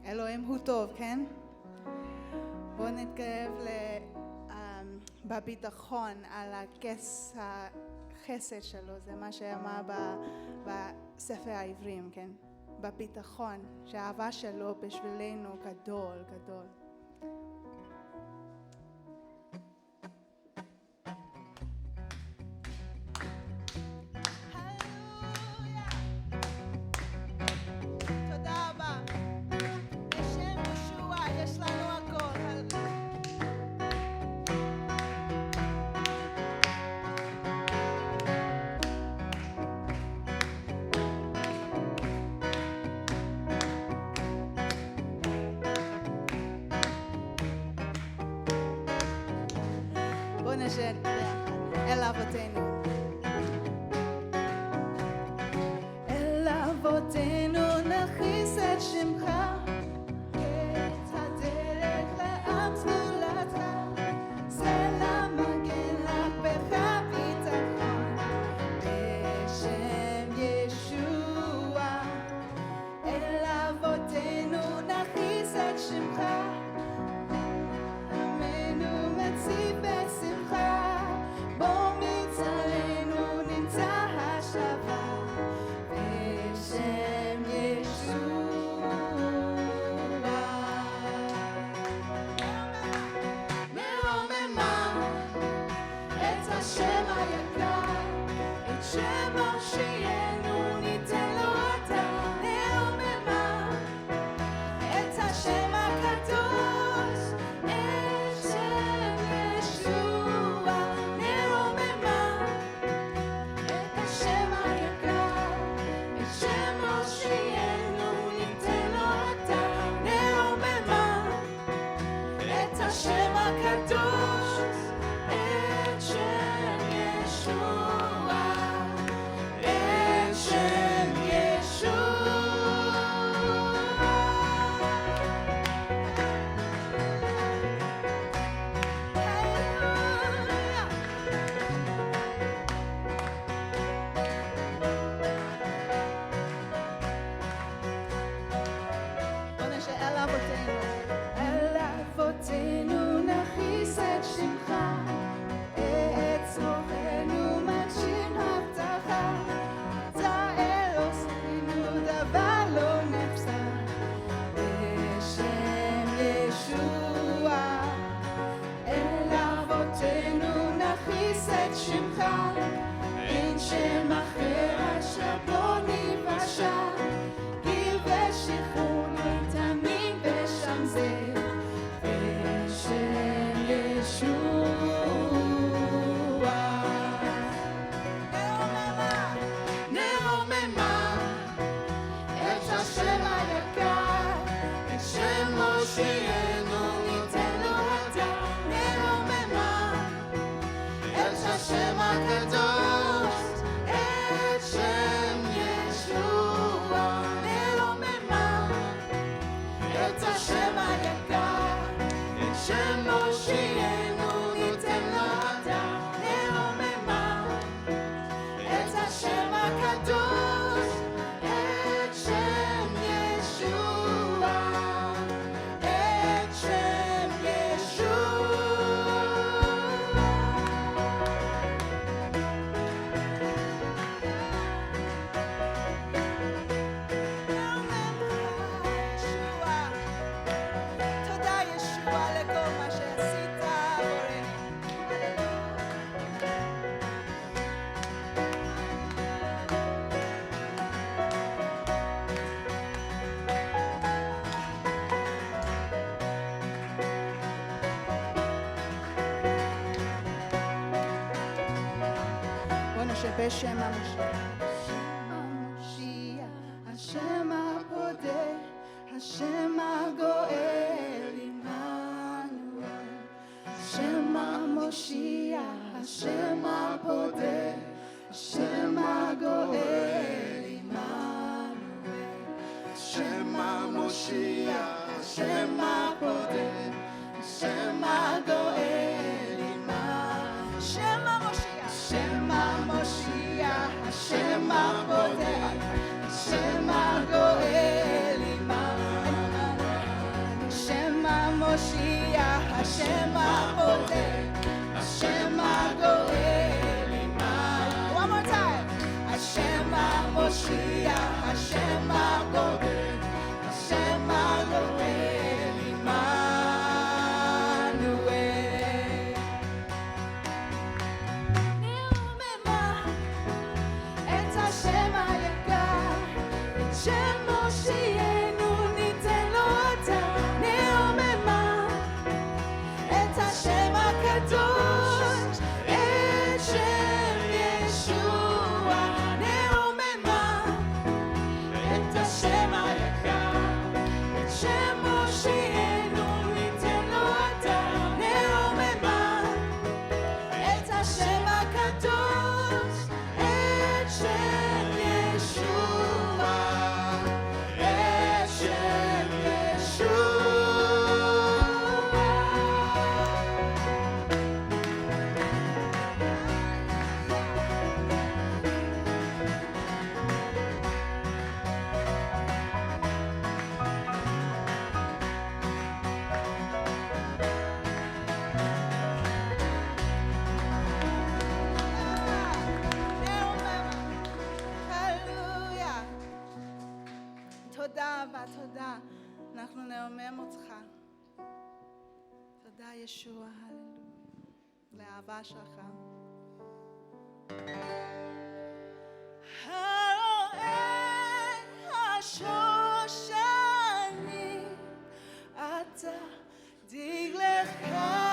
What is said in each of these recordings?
אלוהים הוא טוב, כן? בואו נתקרב בביטחון על החסד שלו, זה מה שאמר בספר העברים, כן? בביטחון, שהאהבה שלו בשבילנו גדול, גדול. נשאר אל אבותינו. אל אבותינו נכריז את שמך, את הדרך לעם זולתך, סלע מגן רק בך ביטחון, בשם ישוע. אל אבותינו נכריז את שמך, עמנו מציב בשמחה, בו מצלנו נמצא השלווה, בשם ישוע. נרוממה את השם היקר, את שם הושיענו ניתן לו עתה. נרוממה את השם הקדוש, את שם ישוע. נרוממה את השם היקר, את שם הושיענו ניתן לו עתה. נרוממה את השם הקדוש, את שם ישוע, את שם ישוע. בוא נשאר אל אבותינו. אל אבותינו נכריז את שמך, את צורכנו מגשים הבטחה. אתה אלוהינו דבר לא נחסר, בשם ישוע. אל אבותינו נכריז את שמך, אין שם אחר אשר בו ניוושע. גיל ושחרור ניתנים בשם זה, בשם ישוע. נרוממה את השם היקר, את שם הושיענו ניתן לו עתה. נרוממה את השם הקדוש, את שם ישוע. נרוממה את השם היקר, את שם הושיענו ניתן לו עתה. נרוממה את השם הקדוש, את שם ישוע, את שם ישוע. תודה ישוע לכל מה שעשית עבורנו. בוא נשב בשם המשיח. השם הפודה, השם הגואל עמנואל. השם המושיע, השם הפודה, השם הגואל עמנואל. השם המושיע, השם הפודה, השם הגואל עמנואל. השם המושיע, השם המושיע, השם הפודה, השם הגואל עמנואל. המושיע, השם הבודק, השם הגואל עמנו. One more time. השם המושיע, השם הבודק, השם הגואל עמנו. נרוממה את השם היקר, את שם מושיענו ניתן לו עתה. נרוממה את השם הקדוש, את שם ישוע. נרוממה את השם היקר, את שם מושיענו ניתן לו עתה. נרוממה את השם הקדוש, את שם ישוע, את שם ישוע. הללויה. תודה אבא, תודה. אנחנו נרומם אותך. תודה ישוע, הללויה. לאהבה שלך. הרואה השושנים, אתה דגלך לאהבה.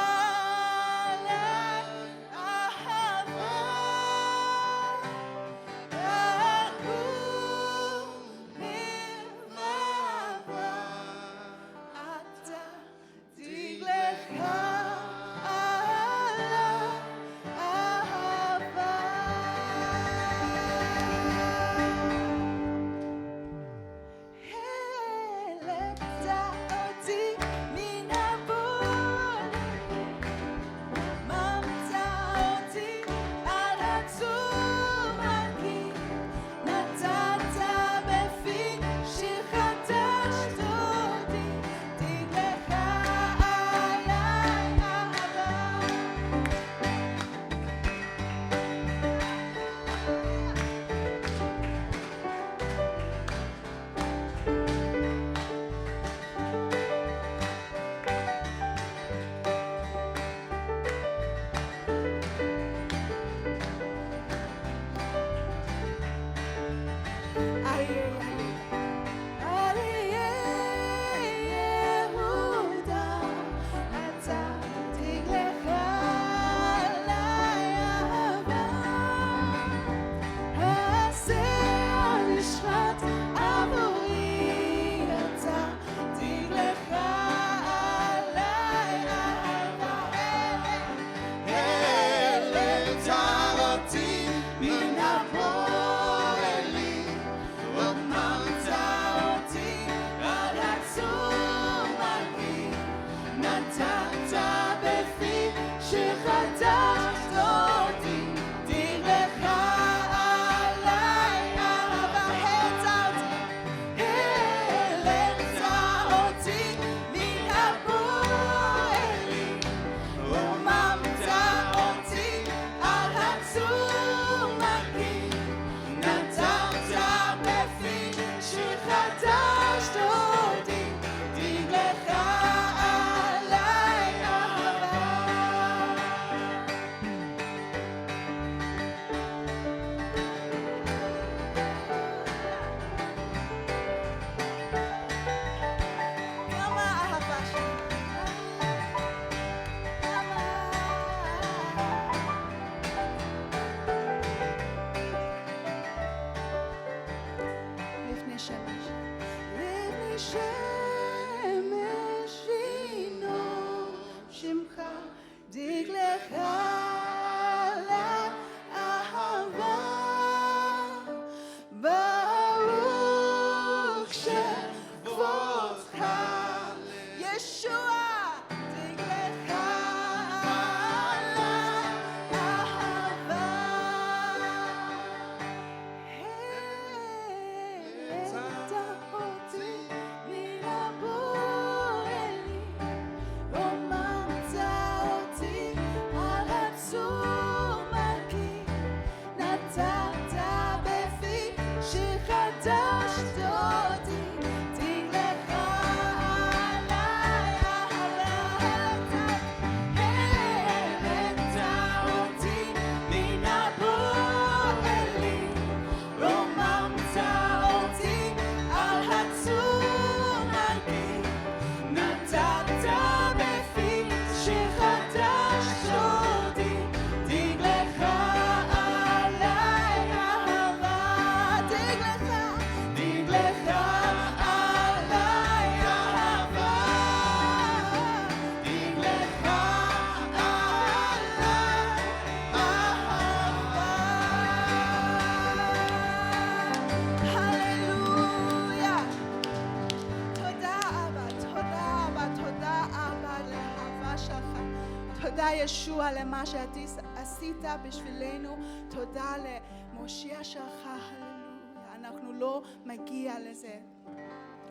תודה ישוע למה שעשית בשבילנו, תודה למושיע שלך, הללויה. אנחנו לא מגיע לזה,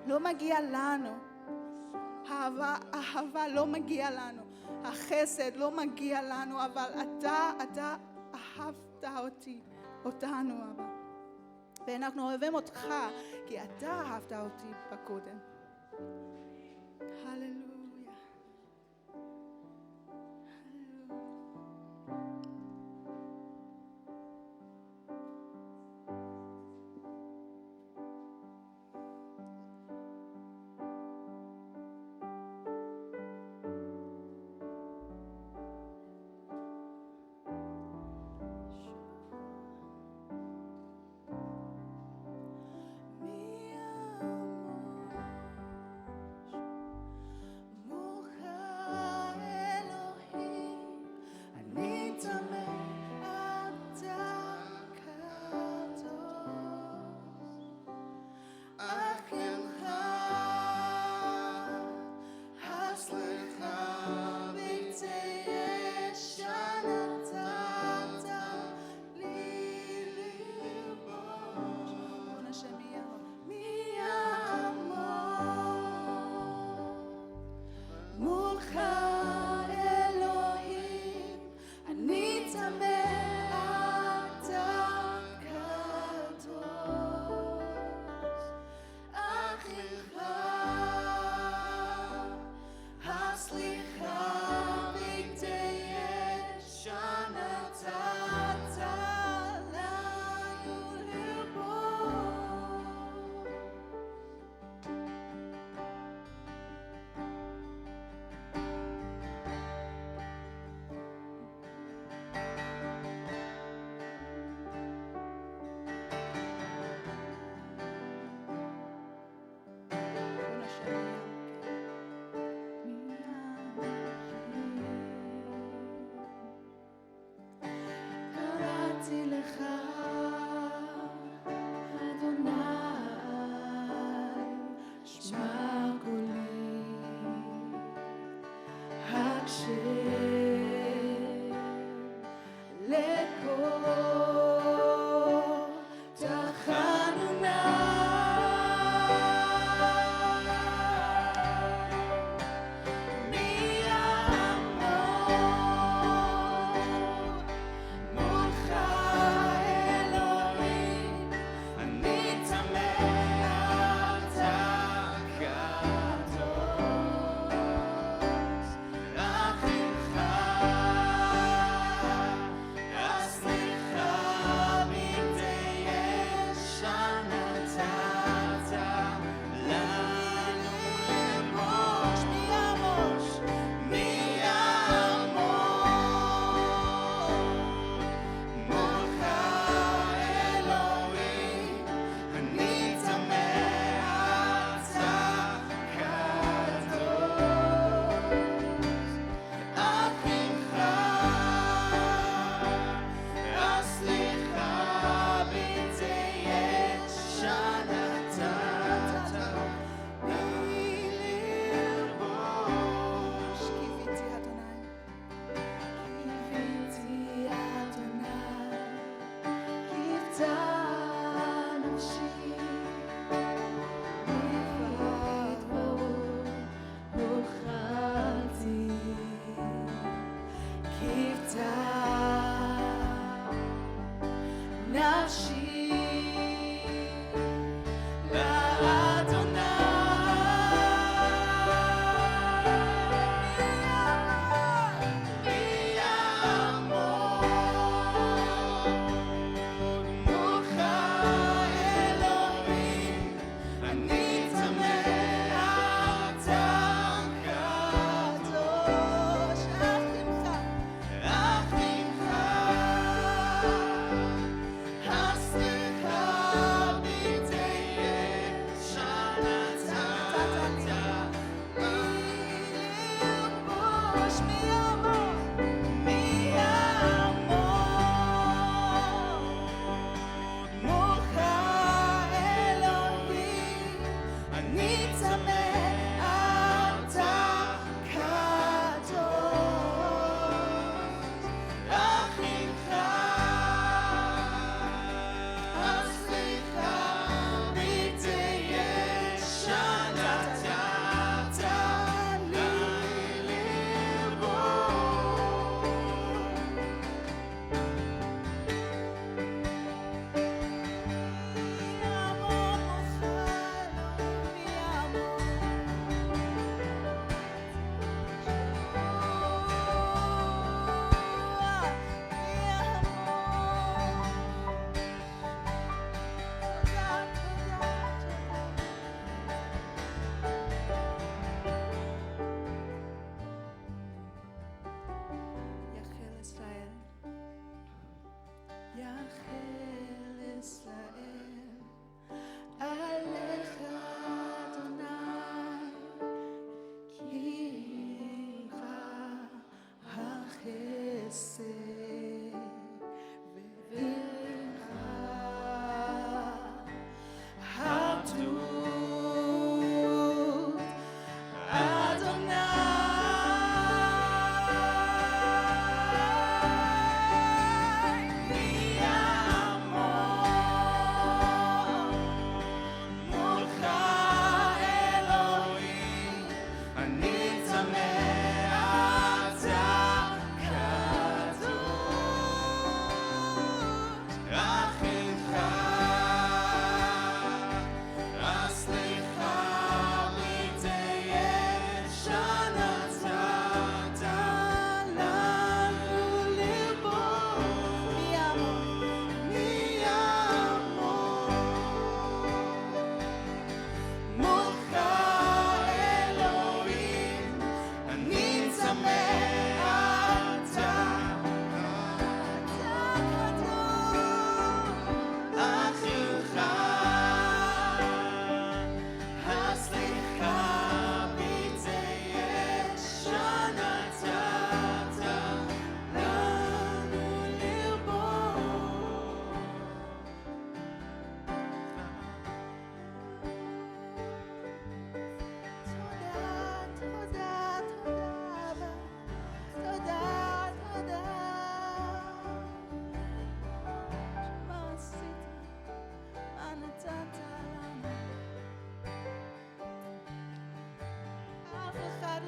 לא מגיע לנו, אהבה לא מגיע לנו, החסד לא מגיע לנו, אבל אתה אהבת אותנו, אבא. ואנחנו אוהבים אותך, כי אתה אהבת אותי בקודם. הללויה.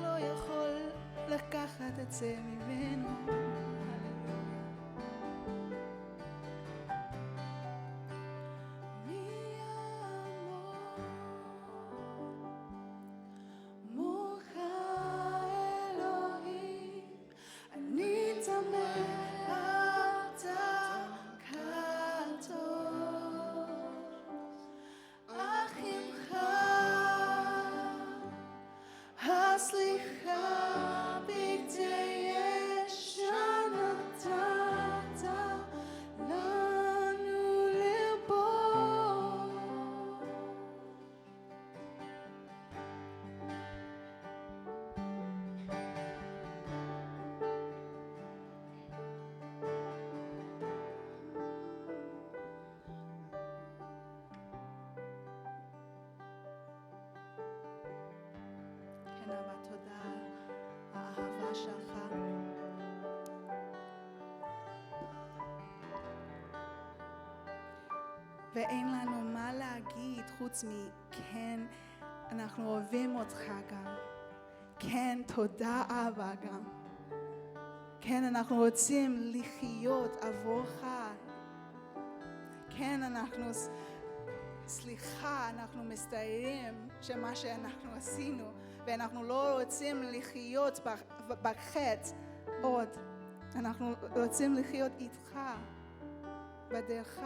לא יכול לקחת את זה ממנו. סליחה בגדי ישנה נתת לנו לרבות. כן אבא, תודה, האהבה שלך. ואין לנו מה להגיד חוץ מכן, אנחנו אוהבים אותך גם. כן, תודה אבא גם. כן, אנחנו רוצים לחיות עבורך. כן, סליחה, אנחנו מצטערים שמה שאנחנו עשינו, ואנחנו לא רוצים לחיות בחטא עוד. אנחנו רוצים לחיות איתך, בדרכך.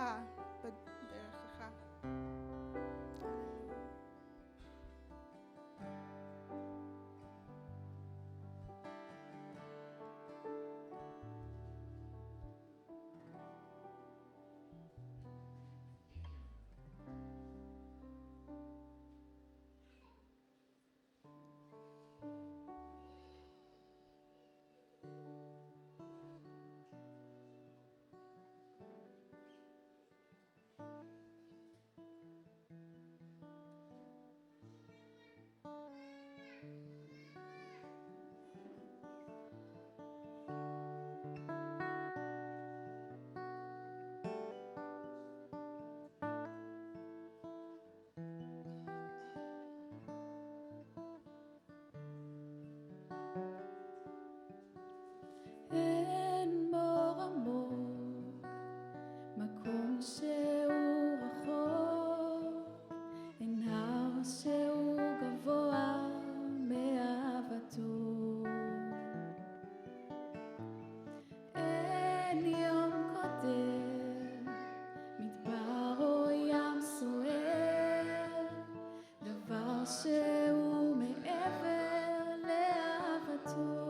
אין בור עמוק, מקום שהוא רחוק, אין הר שהוא גבוה מאהבתו. אין יום קודם, מדבר או ים סוער, דבר שהוא מעבר לאהבתו.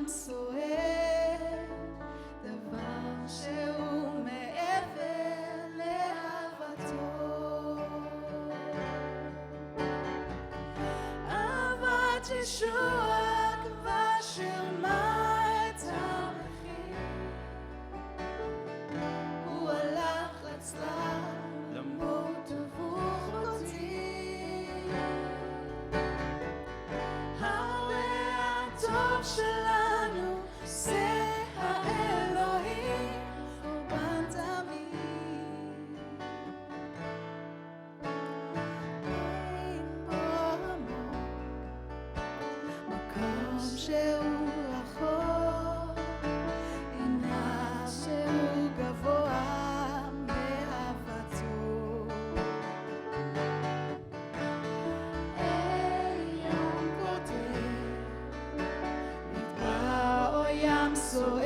סוער, דבר שהוא מעבר לאהבתו. אהבת ישוע כבר שילמה את המחיר, הוא הלך לצלב למות עבור אותי. הרי הטוב שלנו זה האלוהים, קורבן תמיד. אין בו עמוק, מקום שהוא רחוק, אין הר שהוא גבוה מאהבתו. אין יום קודם, מדבר או ים סוער,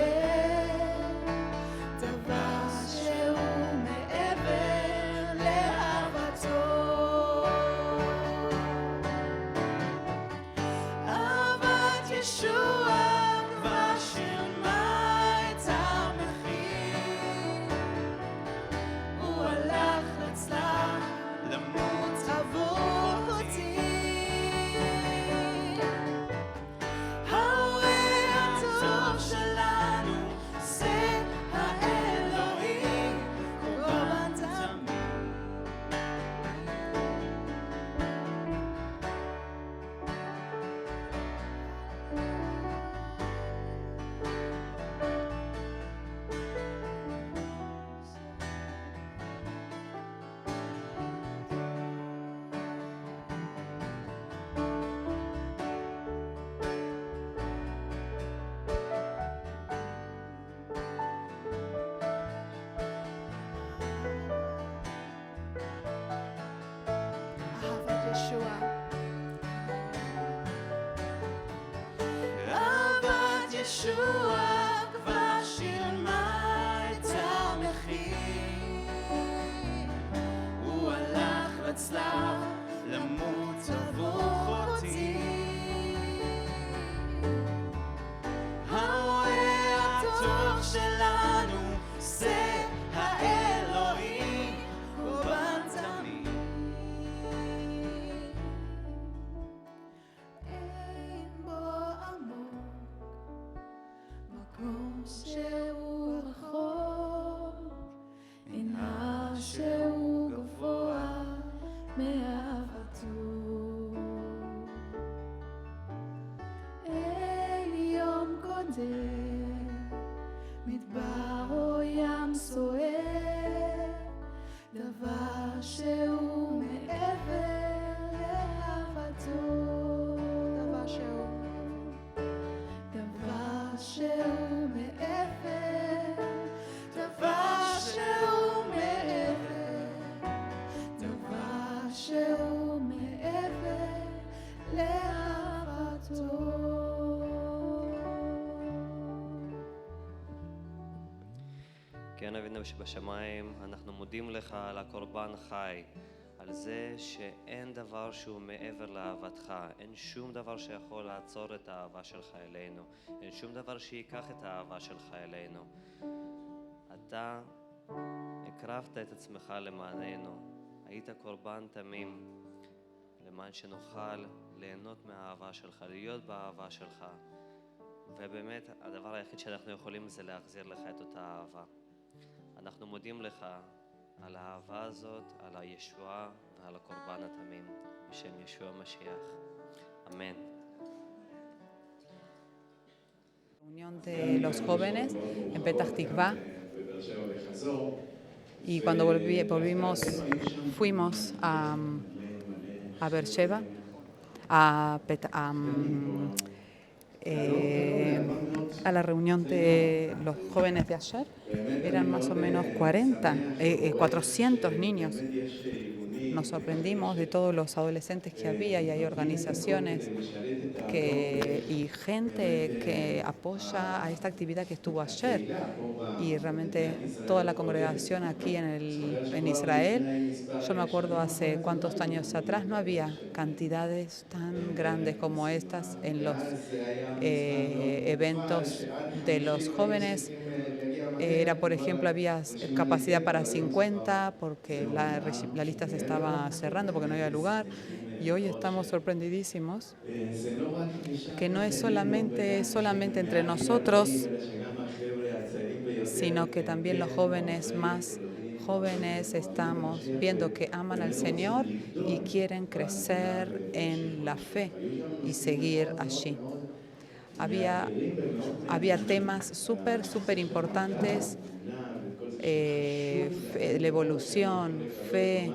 דבר שהוא מעבר לאהבתו. אהבת ישוע כבר שילמה את המחיר, הוא הלך לצלב למות עבור אותי. הרי הטוב שלנו ישוע. אהבת ישוע כבר שילמה את המחיר. הוא הלך לצלב למות עבור אותי. הרואה הטוב שלנו זה האלוהים קורבן תמיד. אין בו עמוק, מקום שהוא רחוק, אין הר שהוא גבוה מאהבתו. אין יום קודם, מדבר או ים סוער, דבר שהוא מעבר לאהבתו. דבר שהוא. דבר שהוא מעבר, דבר שהוא מעבר, דבר שהוא מעבר לאהבתו. כן אבינו שבשמיים, אנחנו מודים לך על הקורבן חי, על זה שאין דבר שהוא מעבר לאהבתך, אין שום דבר שיכול לעצור את האהבה שלך אלינו, אין שום דבר שיקח את האהבה שלך אלינו. אתה הקרבת את עצמך למעננו, היית קורבן תמים, למען שנוכל ליהנות מהאהבה שלך, להיות באהבה שלך, ובאמת הדבר היחיד שאנחנו יכולים זה להחזיר לך את אותה אהבה. אנחנו מודים לך על האהבה הזאת, על הישועה ועל הקורבן התמים, בשם ישוע המשיח. אמן. Reunión de los jóvenes en Petah Tikva, y cuando fuimos a Beersheba, a la reunión de los jóvenes de ayer, eran más o menos 400 niños. Nos sorprendimos de todos los adolescentes que había, y hay organizaciones y gente que apoya a esta actividad que estuvo ayer. Y realmente toda la congregación aquí en Israel, yo me acuerdo hace cuántos años atrás no había cantidades tan grandes como estas en los eventos de los jóvenes. Era, por ejemplo, había capacidad para 50 porque la lista se estaba cerrando porque no había lugar. Y hoy estamos sorprendidísimos que no es solamente entre nosotros, sino que también los jóvenes más jóvenes estamos viendo que aman al Señor y quieren crecer en la fe y seguir allí. Había temas súper importantes, la evolución, fe,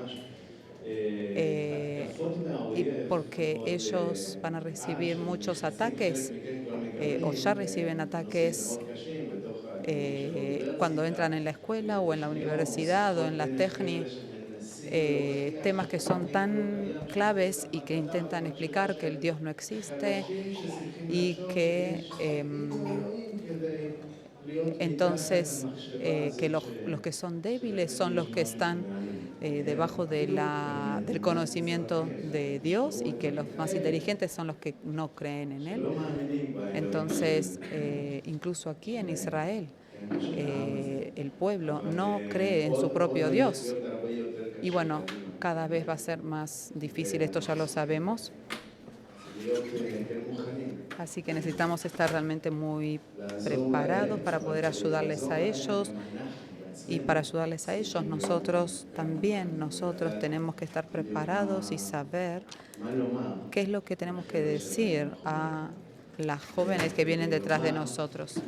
y porque ellos van a recibir muchos ataques, o ya reciben ataques cuando entran en la escuela o en la universidad o en la técnica. Temas que son tan claves y que intentan explicar que el Dios no existe y que entonces que los que son débiles son los que están debajo del conocimiento de Dios, y que los más inteligentes son los que no creen en Él. Entonces, incluso aquí en Israel, el pueblo no cree en su propio Dios. Y bueno, cada vez va a ser más difícil, esto ya lo sabemos. Así que necesitamos estar realmente muy preparados para poder ayudarles a ellos. Y para ayudarles a ellos, nosotros tenemos que estar preparados y saber qué es lo que tenemos que decir a las jóvenes que vienen detrás de nosotros.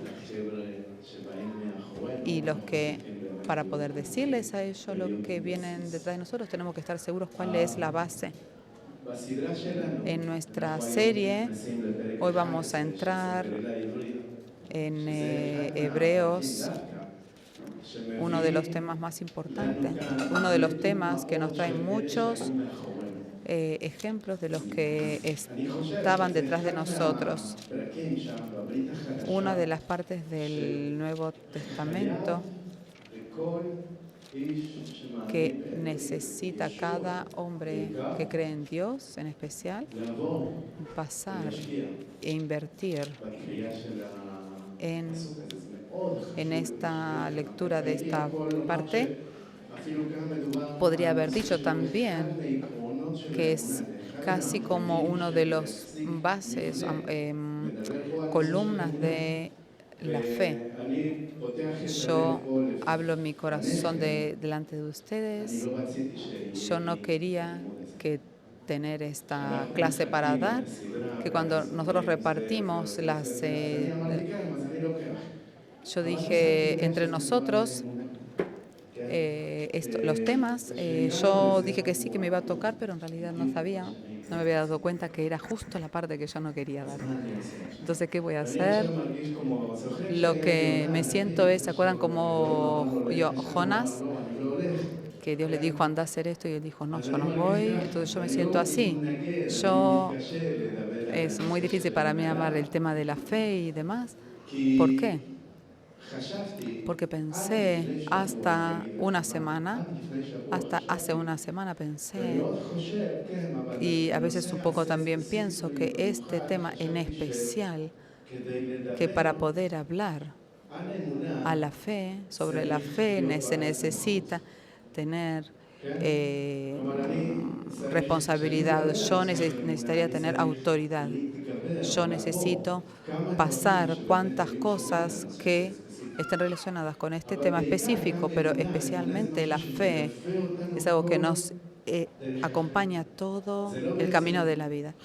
Y para poder decirles a ellos lo que vienen detrás de nosotros, tenemos que estar seguros cuál es la base. En nuestra serie, hoy vamos a entrar en Hebreos, uno de los temas más importantes, uno de los temas que nos traen muchos ejemplos de los que estaban detrás de nosotros. Una de las partes del Nuevo Testamento que necesita cada hombre que cree en Dios, en especial, pasar e invertir en esta lectura de esta parte. Podría haber dicho también que es casi como uno de los bases, columnas de la fe. Yo hablo en mi corazón delante de ustedes. Yo no quería tener esta clase para dar, que cuando nosotros repartimos yo dije entre nosotros los temas, yo dije que sí, que me iba a tocar, pero en realidad no sabía, no me había dado cuenta que era justo la parte que yo no quería dar. Entonces, ¿qué voy a hacer? Lo que me siento es, ¿se acuerdan como Jonás? Que Dios le dijo, anda a hacer esto, y él dijo, no, yo no voy. Entonces yo me siento así. Es muy difícil para mí amar el tema de la fe y demás. ¿Por qué? Porque pensé hasta hace una semana pensé, y a veces un poco también pienso que este tema en especial, que para poder hablar a la fe, sobre la fe, se necesita tener responsabilidad. Yo necesitaría tener autoridad. Yo necesito pasar cuantas cosas que estén relacionadas con este tema específico, pero especialmente la fe es algo que nos acompaña todo el camino de la vida.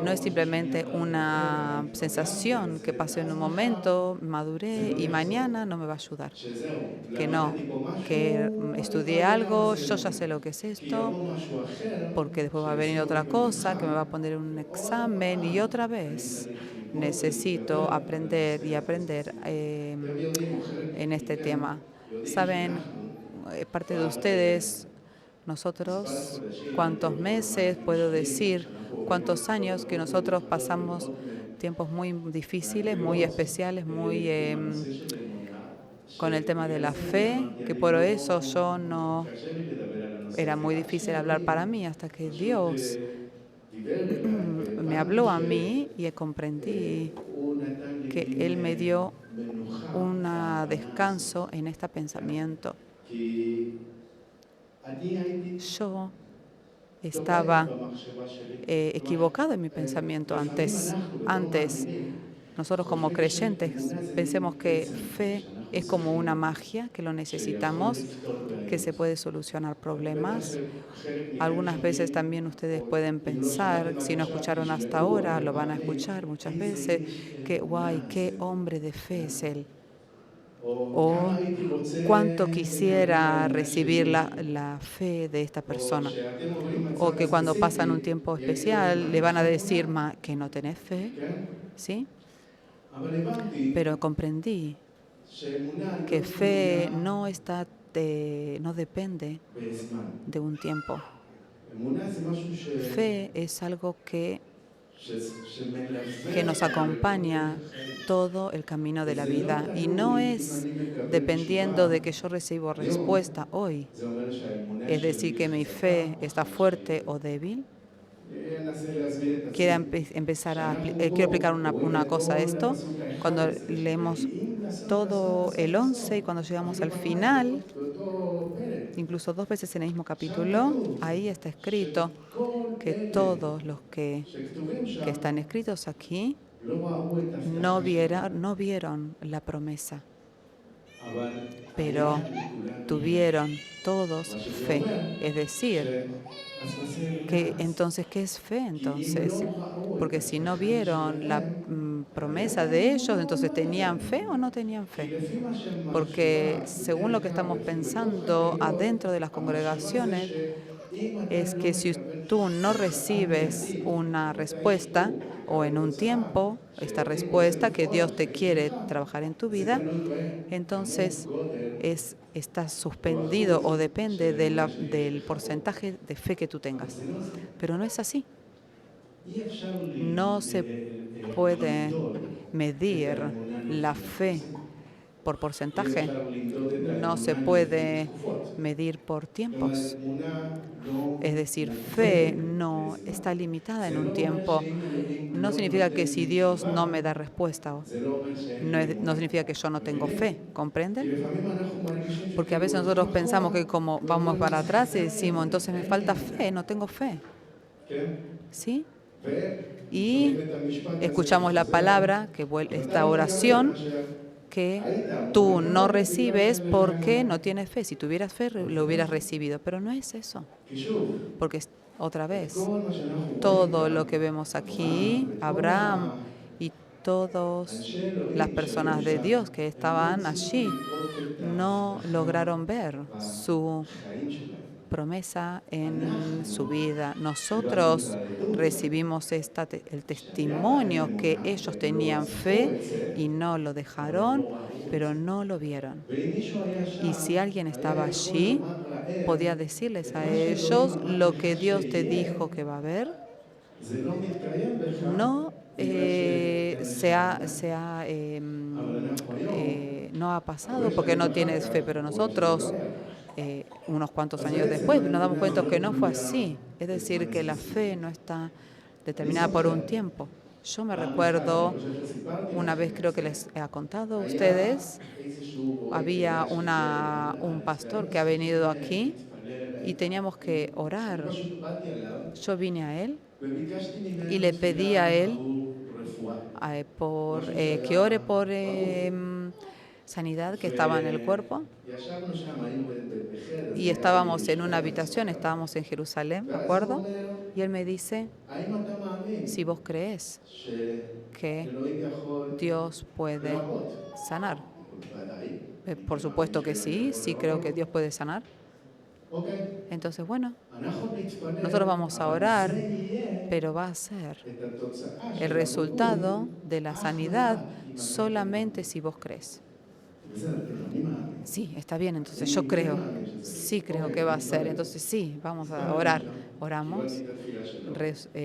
No es simplemente una sensación que pasó en un momento, maduré y mañana no me va a ayudar. Que no, que estudié algo, yo ya sé lo que es esto, porque después va a venir otra cosa, que me va a poner un examen y otra vez necesito aprender y aprender en este tema. Saben, parte de ustedes, nosotros, cuántos meses, puedo decir, cuántos años que nosotros pasamos tiempos muy difíciles, muy especiales, muy con el tema de la fe, que por eso era muy difícil hablar para mí hasta que Dios me habló a mí y comprendí que Él me dio un descanso en este pensamiento. Yo estaba equivocado en mi pensamiento antes. Nosotros como creyentes pensemos que fe es como una magia, que lo necesitamos, que se puede solucionar problemas. Algunas veces también ustedes pueden pensar, si no escucharon hasta ahora, lo van a escuchar muchas veces, que guay, qué hombre de fe es él. O cuánto quisiera recibir la fe de esta persona. O que cuando pasan un tiempo especial le van a decir que no tenés fe, ¿sí? Pero comprendí que fe no depende de un tiempo. Fe es algo que nos acompaña todo el camino de la vida y no es dependiendo de que yo recibo respuesta hoy. Es decir, que mi fe está fuerte o débil. Quiero explicar una cosa a esto. Cuando leemos todo el 11 y cuando llegamos al final, incluso 2 veces en el mismo capítulo, ahí está escrito que todos los que están escritos aquí no vieron la promesa, pero tuvieron todos fe. Es decir, que entonces, ¿qué es fe entonces? Porque si no vieron la promesa de ellos, entonces ¿tenían fe o no tenían fe? Porque según lo que estamos pensando adentro de las congregaciones, es que si tú no recibes una respuesta o en un tiempo, esta respuesta que Dios te quiere trabajar en tu vida, entonces está suspendido o depende del porcentaje de fe que tú tengas. Pero no es así. No se puede medir la fe por porcentaje. No se puede medir por tiempos. Es decir, fe no está limitada en un tiempo. No significa que si Dios no me da respuesta, no significa que yo no tengo fe, ¿comprenden? Porque a veces nosotros pensamos que como vamos para atrás y decimos, entonces me falta fe, no tengo fe. ¿Sí? Y escuchamos la palabra, esta oración, que tú no recibes porque no tienes fe. Si tuvieras fe, lo hubieras recibido. Pero no es eso. Porque, otra vez, todo lo que vemos aquí, Abraham y todas las personas de Dios que estaban allí, no lograron ver su promesa en su vida. Nosotros recibimos el testimonio que ellos tenían fe y no lo dejaron, pero no lo vieron. Y si alguien estaba allí, podía decirles a ellos lo que Dios te dijo que va a haber. No no ha pasado porque no tienes fe, pero nosotros unos cuantos años después nos damos cuenta que no fue así. Es decir, que la fe no está determinada por un tiempo. Yo me recuerdo, una vez creo que les he contado a ustedes, había un pastor que ha venido aquí y teníamos que orar. Yo vine a él y le pedí a él que ore por sanidad que estaba en el cuerpo. Y estábamos en una habitación, estábamos en Jerusalén, ¿de acuerdo? Y él me dice, si vos crees que Dios puede sanar. Por supuesto que sí creo que Dios puede sanar. Entonces, bueno, nosotros vamos a orar, pero va a ser el resultado de la sanidad solamente si vos crees. Sí, está bien, entonces yo creo, sí creo que va a ser, entonces sí, vamos a orar. Oramos,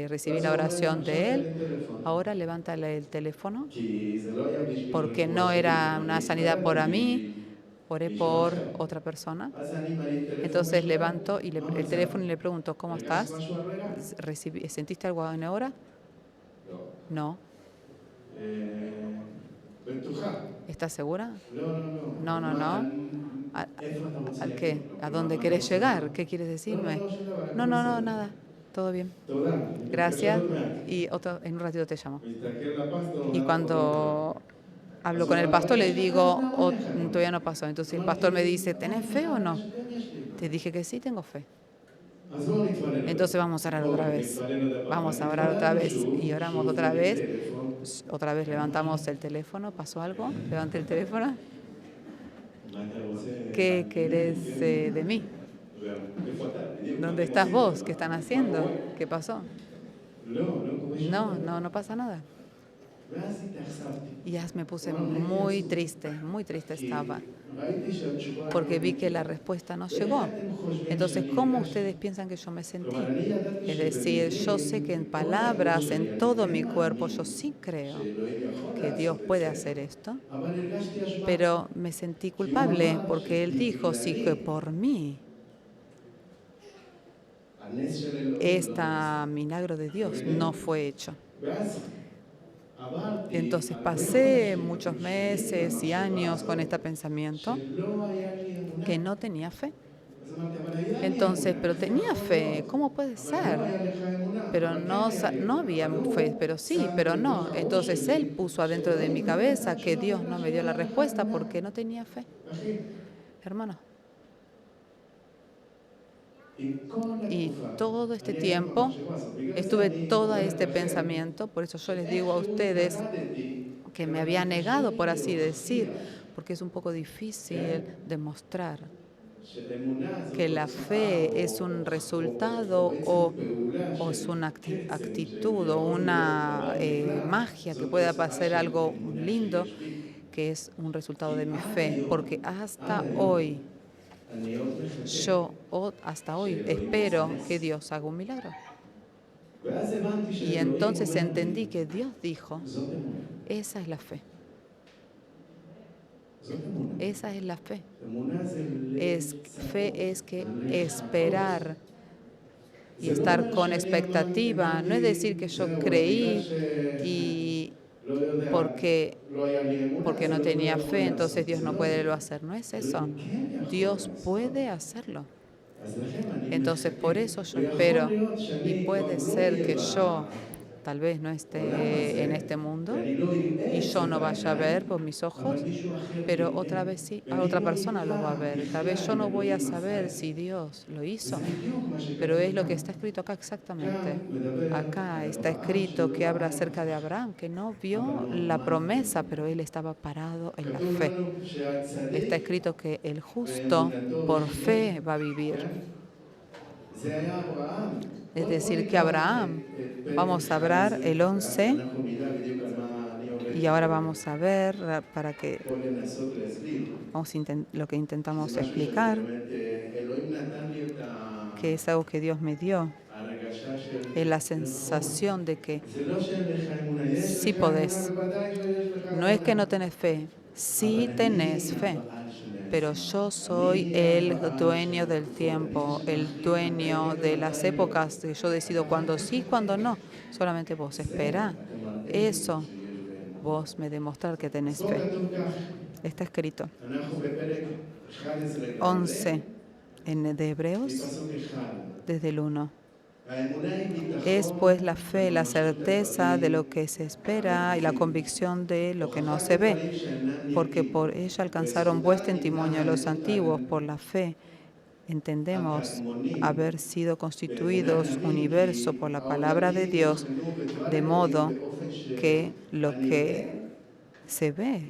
recibí la oración de él, ahora levántale el teléfono, porque no era una sanidad por mí, oré por otra persona. Entonces levanto el teléfono y le pregunto, ¿cómo estás? ¿Sentiste algo ahora? No. ¿Estás segura? No. ¿A qué? ¿A dónde querés llegar? ¿Qué quieres decirme? No, nada. Todo bien. Gracias. Y en un ratito te llamo. Y cuando hablo con el pastor le digo, todavía no pasó. Entonces el pastor me dice, ¿tenés fe o no? Te dije que sí, tengo fe. Entonces vamos a orar otra vez. Vamos a orar otra vez. Y oramos otra vez. Otra vez levantamos el teléfono. ¿Pasó algo? Levanté el teléfono. ¿Qué querés de mí? ¿Dónde estás vos? ¿Qué están haciendo? ¿Qué pasó? No pasa nada. Y ya me puse muy triste estaba, porque vi que la respuesta no llegó. Entonces, ¿cómo ustedes piensan que yo me sentí? Es decir, yo sé que en palabras, en todo mi cuerpo, yo sí creo que Dios puede hacer esto, pero me sentí culpable porque Él dijo, sí que por mí, este milagro de Dios no fue hecho. Entonces pasé muchos meses y años con este pensamiento que no tenía fe. Entonces, pero tenía fe, ¿cómo puede ser? Pero no había fe, pero sí, pero no. Entonces Él puso adentro de mi cabeza que Dios no me dio la respuesta porque no tenía fe. Hermano. Y todo este tiempo estuve todo este pensamiento, por eso yo les digo a ustedes que me había negado, por así decir, porque es un poco difícil demostrar que la fe es un resultado o es una actitud o una magia que pueda pasar algo lindo, que es un resultado de mi fe, porque hasta hoy hasta hoy espero que Dios haga un milagro. Y entonces entendí que Dios dijo, esa es la fe. Esa es la fe. Fe es que esperar y estar con expectativa. No es decir que yo creí y porque no tenía fe, entonces Dios no puede hacer. No es eso. Dios puede hacerlo. Entonces por eso yo espero, y puede ser que yo tal vez no esté en este mundo y yo no vaya a ver por mis ojos, pero otra vez sí, otra persona lo va a ver. Tal vez yo no voy a saber si Dios lo hizo, pero es lo que está escrito acá exactamente. Acá está escrito que habla acerca de Abraham, que no vio la promesa, pero él estaba parado en la fe. Está escrito que el justo por fe va a vivir. Es decir, que Abraham, vamos a hablar el 11, y ahora vamos a ver para que lo que intentamos explicar, que es algo que Dios me dio, es la sensación de que sí podés. No es que no tenés fe, sí tenés fe. Pero yo soy el dueño del tiempo, el dueño de las épocas. Yo decido cuándo sí, cuándo no. Solamente vos espera. Eso vos me demostrar que tenés fe. Está escrito. 11 de Hebreos, desde el 1. Es pues la fe, la certeza de lo que se espera y la convicción de lo que no se ve, porque por ella alcanzaron buen testimonio los antiguos. Por la fe entendemos haber sido constituidos universo por la palabra de Dios, de modo que lo que se ve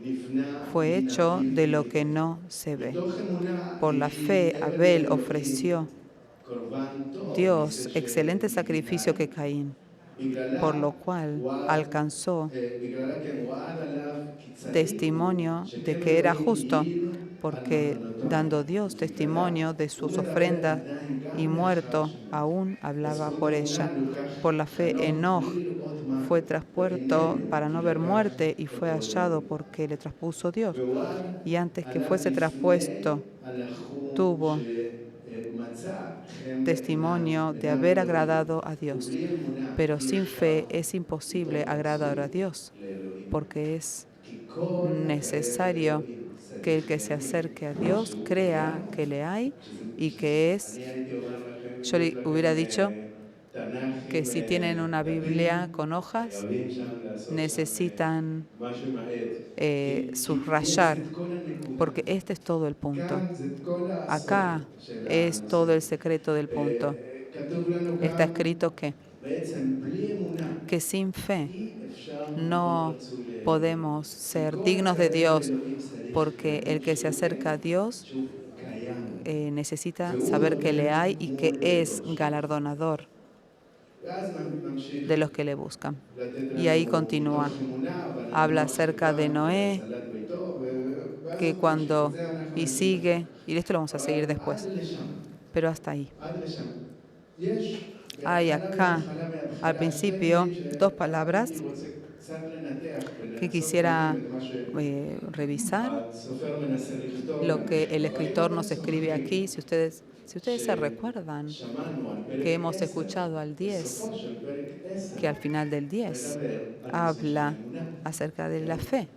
fue hecho de lo que no se ve. Por la fe Abel ofreció Dios excelente sacrificio que Caín, por lo cual alcanzó testimonio de que era justo, porque dando Dios testimonio de sus ofrendas y muerto, aún hablaba por ella. Por la fe Enoch fue traspuesto para no ver muerte y fue hallado porque le traspuso Dios. Y antes que fuese traspuesto, tuvo testimonio de haber agradado a Dios. Pero sin fe es imposible agradar a Dios, porque es necesario que el que se acerque a Dios crea que le hay y que es. Yo le hubiera dicho que si tienen una Biblia con hojas, necesitan subrayar, porque este es todo el punto. Acá es todo el secreto del punto. Está escrito que sin fe no podemos ser dignos de Dios, porque el que se acerca a Dios necesita saber que le hay y que es galardonador de los que le buscan. Y ahí continúa. Habla acerca de Noé, que cuando, y sigue, y esto lo vamos a seguir después, pero hasta ahí. Hay acá, al principio, dos palabras que quisiera revisar. Lo que el escritor nos escribe aquí, si ustedes se recuerdan que hemos escuchado al 10, que al final del 10 habla acerca de la fe.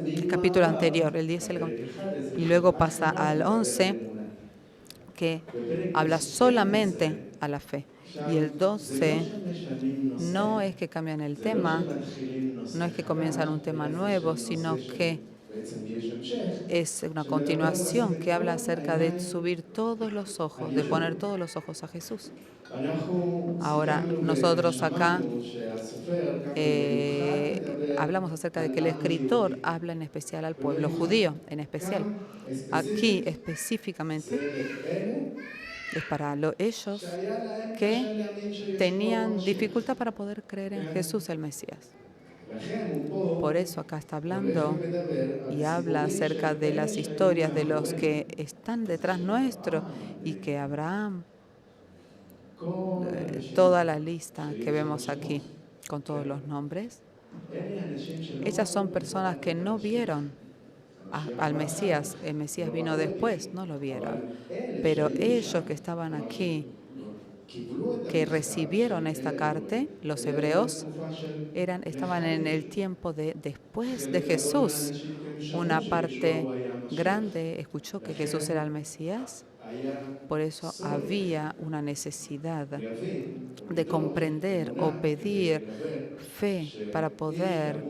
El capítulo anterior, el 10, y luego pasa al 11, que habla solamente a la fe. Y el 12 no es que cambian el tema, no es que comienzan un tema nuevo, sino que es una continuación que habla acerca de subir todos los ojos, de poner todos los ojos a Jesús. Ahora, nosotros acá hablamos acerca de que el escritor habla en especial al pueblo judío, en especial. Aquí específicamente es para ellos que tenían dificultad para poder creer en Jesús el Mesías. Por eso acá está hablando y habla acerca de las historias de los que están detrás nuestro y que Abraham, toda la lista que vemos aquí con todos los nombres, ellas son personas que no vieron al Mesías. El Mesías vino después, no lo vieron. Pero ellos que estaban aquí, que recibieron esta carta, los hebreos, estaban en el tiempo después de Jesús. Una parte grande escuchó que Jesús era el Mesías. Por eso había una necesidad de comprender o pedir fe para poder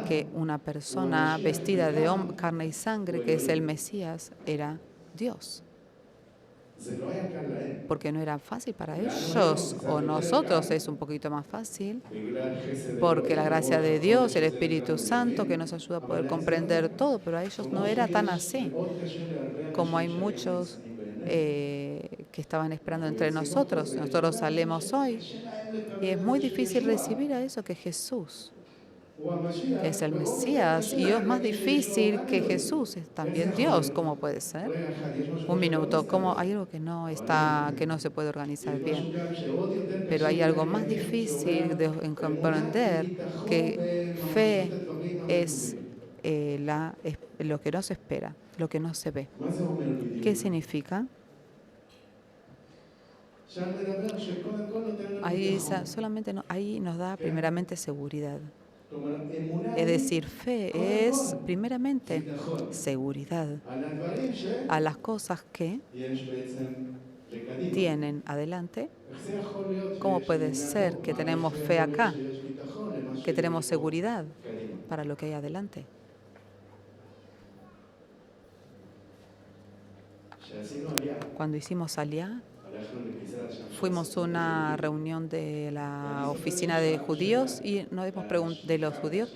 que una persona vestida de carne y sangre, que es el Mesías, era Dios. Porque no era fácil para ellos, o nosotros es un poquito más fácil, porque la gracia de Dios, el Espíritu Santo, que nos ayuda a poder comprender todo, pero a ellos no era tan así, como hay muchos que estaban esperando entre nosotros. Nosotros salimos hoy y es muy difícil recibir a eso que Jesús es el Mesías, y es más difícil que Jesús es también Dios. ¿Cómo puede ser? Un minuto, ¿cómo? Hay algo que no se puede organizar bien, pero hay algo más difícil de comprender, que fe es lo que no se espera, lo que no se ve. ¿Qué significa? Ahí nos da primeramente seguridad. Es decir, fe es primeramente seguridad a las cosas que tienen adelante. ¿Cómo puede ser que tenemos fe acá, que tenemos seguridad para lo que hay adelante? Cuando hicimos Aliyah, fuimos a una reunión de la oficina de judíos y de los judíos,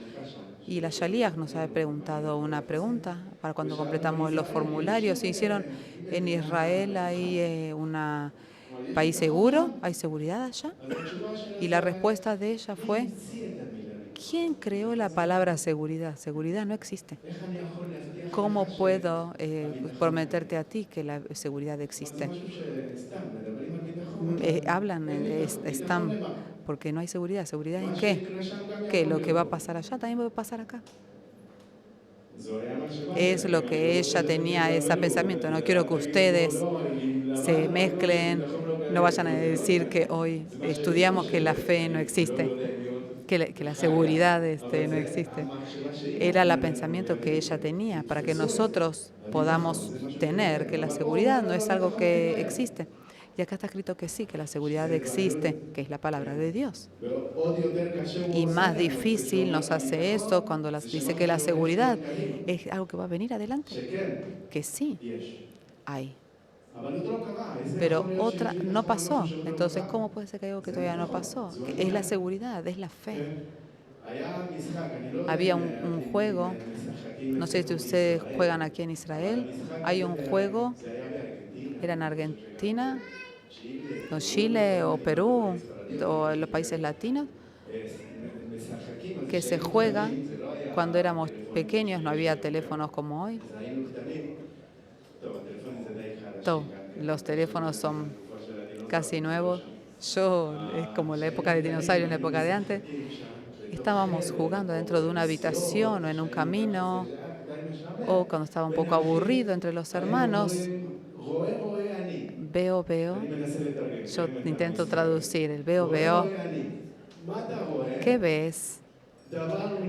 y la Shaliach nos había preguntado una pregunta para cuando completamos los formularios. Se hicieron en Israel, ¿hay un país seguro? ¿Hay seguridad allá? Y la respuesta de ella fue: ¿quién creó la palabra seguridad? Seguridad no existe. ¿Cómo puedo prometerte a ti que la seguridad existe? Están, porque no hay seguridad. ¿Seguridad en qué? Que lo que va a pasar allá también va a pasar acá. Es lo que ella tenía, ese pensamiento. No quiero que ustedes se mezclen, no vayan a decir que hoy estudiamos que la fe no existe, que la seguridad no existe. Era el pensamiento que ella tenía para que nosotros podamos tener que la seguridad no es algo que existe. Y acá está escrito que sí, que la seguridad existe, que es la palabra de Dios. Y más difícil nos hace eso cuando dice que la seguridad es algo que va a venir adelante. Que sí, hay. Pero otra no pasó. Entonces, ¿cómo puede ser que algo que todavía no pasó? Es la seguridad, es la fe. Había un juego, no sé si ustedes juegan aquí en Israel, hay un juego, era en Argentina, o Chile, o Perú, o en los países latinos, que se juega cuando éramos pequeños, no había teléfonos como hoy. Los teléfonos son casi nuevos. Es como la época de dinosaurio, en la época de antes. Estábamos jugando dentro de una habitación o en un camino, o cuando estaba un poco aburrido entre los hermanos. Veo. Yo intento traducir el veo. ¿Qué ves?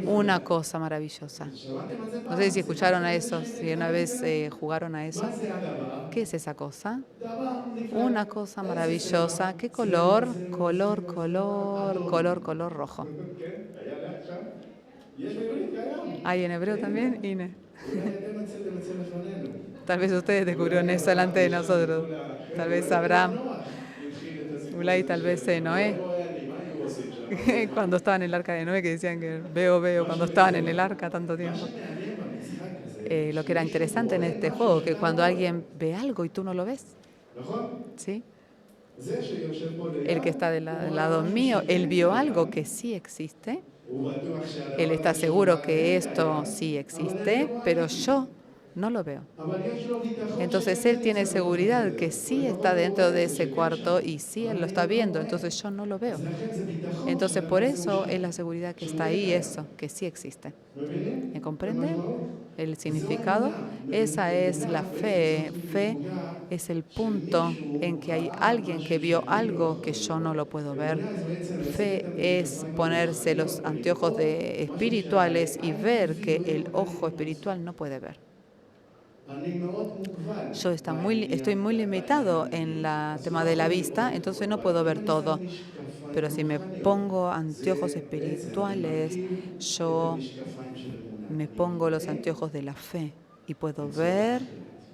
Una cosa maravillosa. No sé si escucharon a eso, si una vez jugaron a eso. ¿Qué es esa cosa? Una cosa maravillosa. ¿Qué color? Color rojo. ¿Hay en hebreo también? Ine. Tal vez ustedes descubrieron eso delante de nosotros. Tal vez Abraham, Ulay, tal vez Noé. Cuando estaban en el arca de Noé, que decían que veo, cuando estaban en el arca tanto tiempo. Lo que era interesante en este juego, que cuando alguien ve algo y tú no lo ves, ¿sí? El que está del lado mío, él vio algo que sí existe Él está seguro que esto sí existe, pero yo no lo veo. Entonces él tiene seguridad que sí está dentro de ese cuarto y sí él lo está viendo, entonces yo no lo veo. Entonces por eso es la seguridad que está ahí, eso, que sí existe. ¿Me comprenden el significado? Esa es la fe. Fe es el punto en que hay alguien que vio algo que yo no lo puedo ver. Fe es ponerse los anteojos espirituales y ver que el ojo espiritual no puede ver. Yo estoy muy limitado en el tema de la vista, entonces no puedo ver todo. Pero si me pongo anteojos espirituales, yo me pongo los anteojos de la fe y puedo ver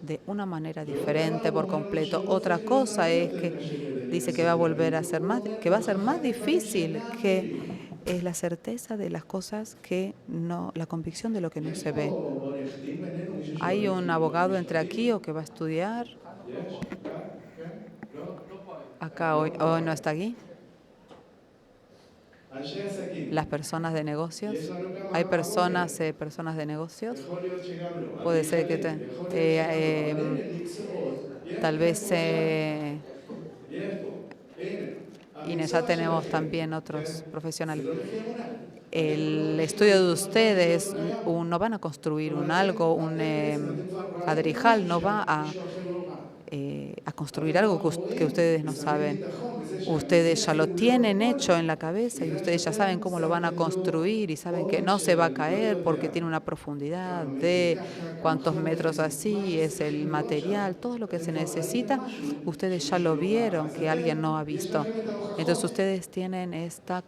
de una manera diferente por completo. Otra cosa es que dice que va a volver a ser que va a ser más difícil, que es la certeza de las cosas que no, la convicción de lo que no se ve. ¿Hay un abogado entre aquí o que va a estudiar? Acá hoy no está aquí. Las personas de negocios. ¿Hay personas de negocios? Puede ser que tal vez Inés, ya tenemos también otros profesionales. El estudio de ustedes no van a construir un adrijal no va a construir algo que ustedes no saben. Ustedes ya lo tienen hecho en la cabeza y ustedes ya saben cómo lo van a construir y saben que no se va a caer porque tiene una profundidad de cuántos metros así, es el material, todo lo que se necesita, ustedes ya lo vieron que alguien no ha visto. Entonces ustedes tienen esta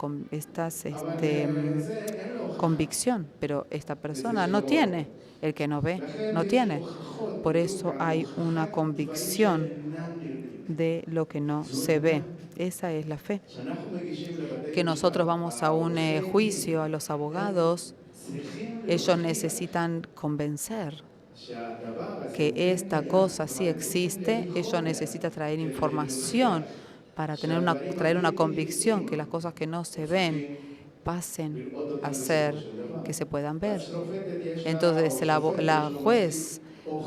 convicción, pero esta persona no tiene, el que no ve, no tiene. Por eso hay una convicción de lo que no se ve. Esa es la fe. Que nosotros vamos a un juicio, a los abogados, ellos necesitan convencer que esta cosa sí existe, ellos necesitan traer información para traer una convicción que las cosas que no se ven pasen a ser que se puedan ver. Entonces la juez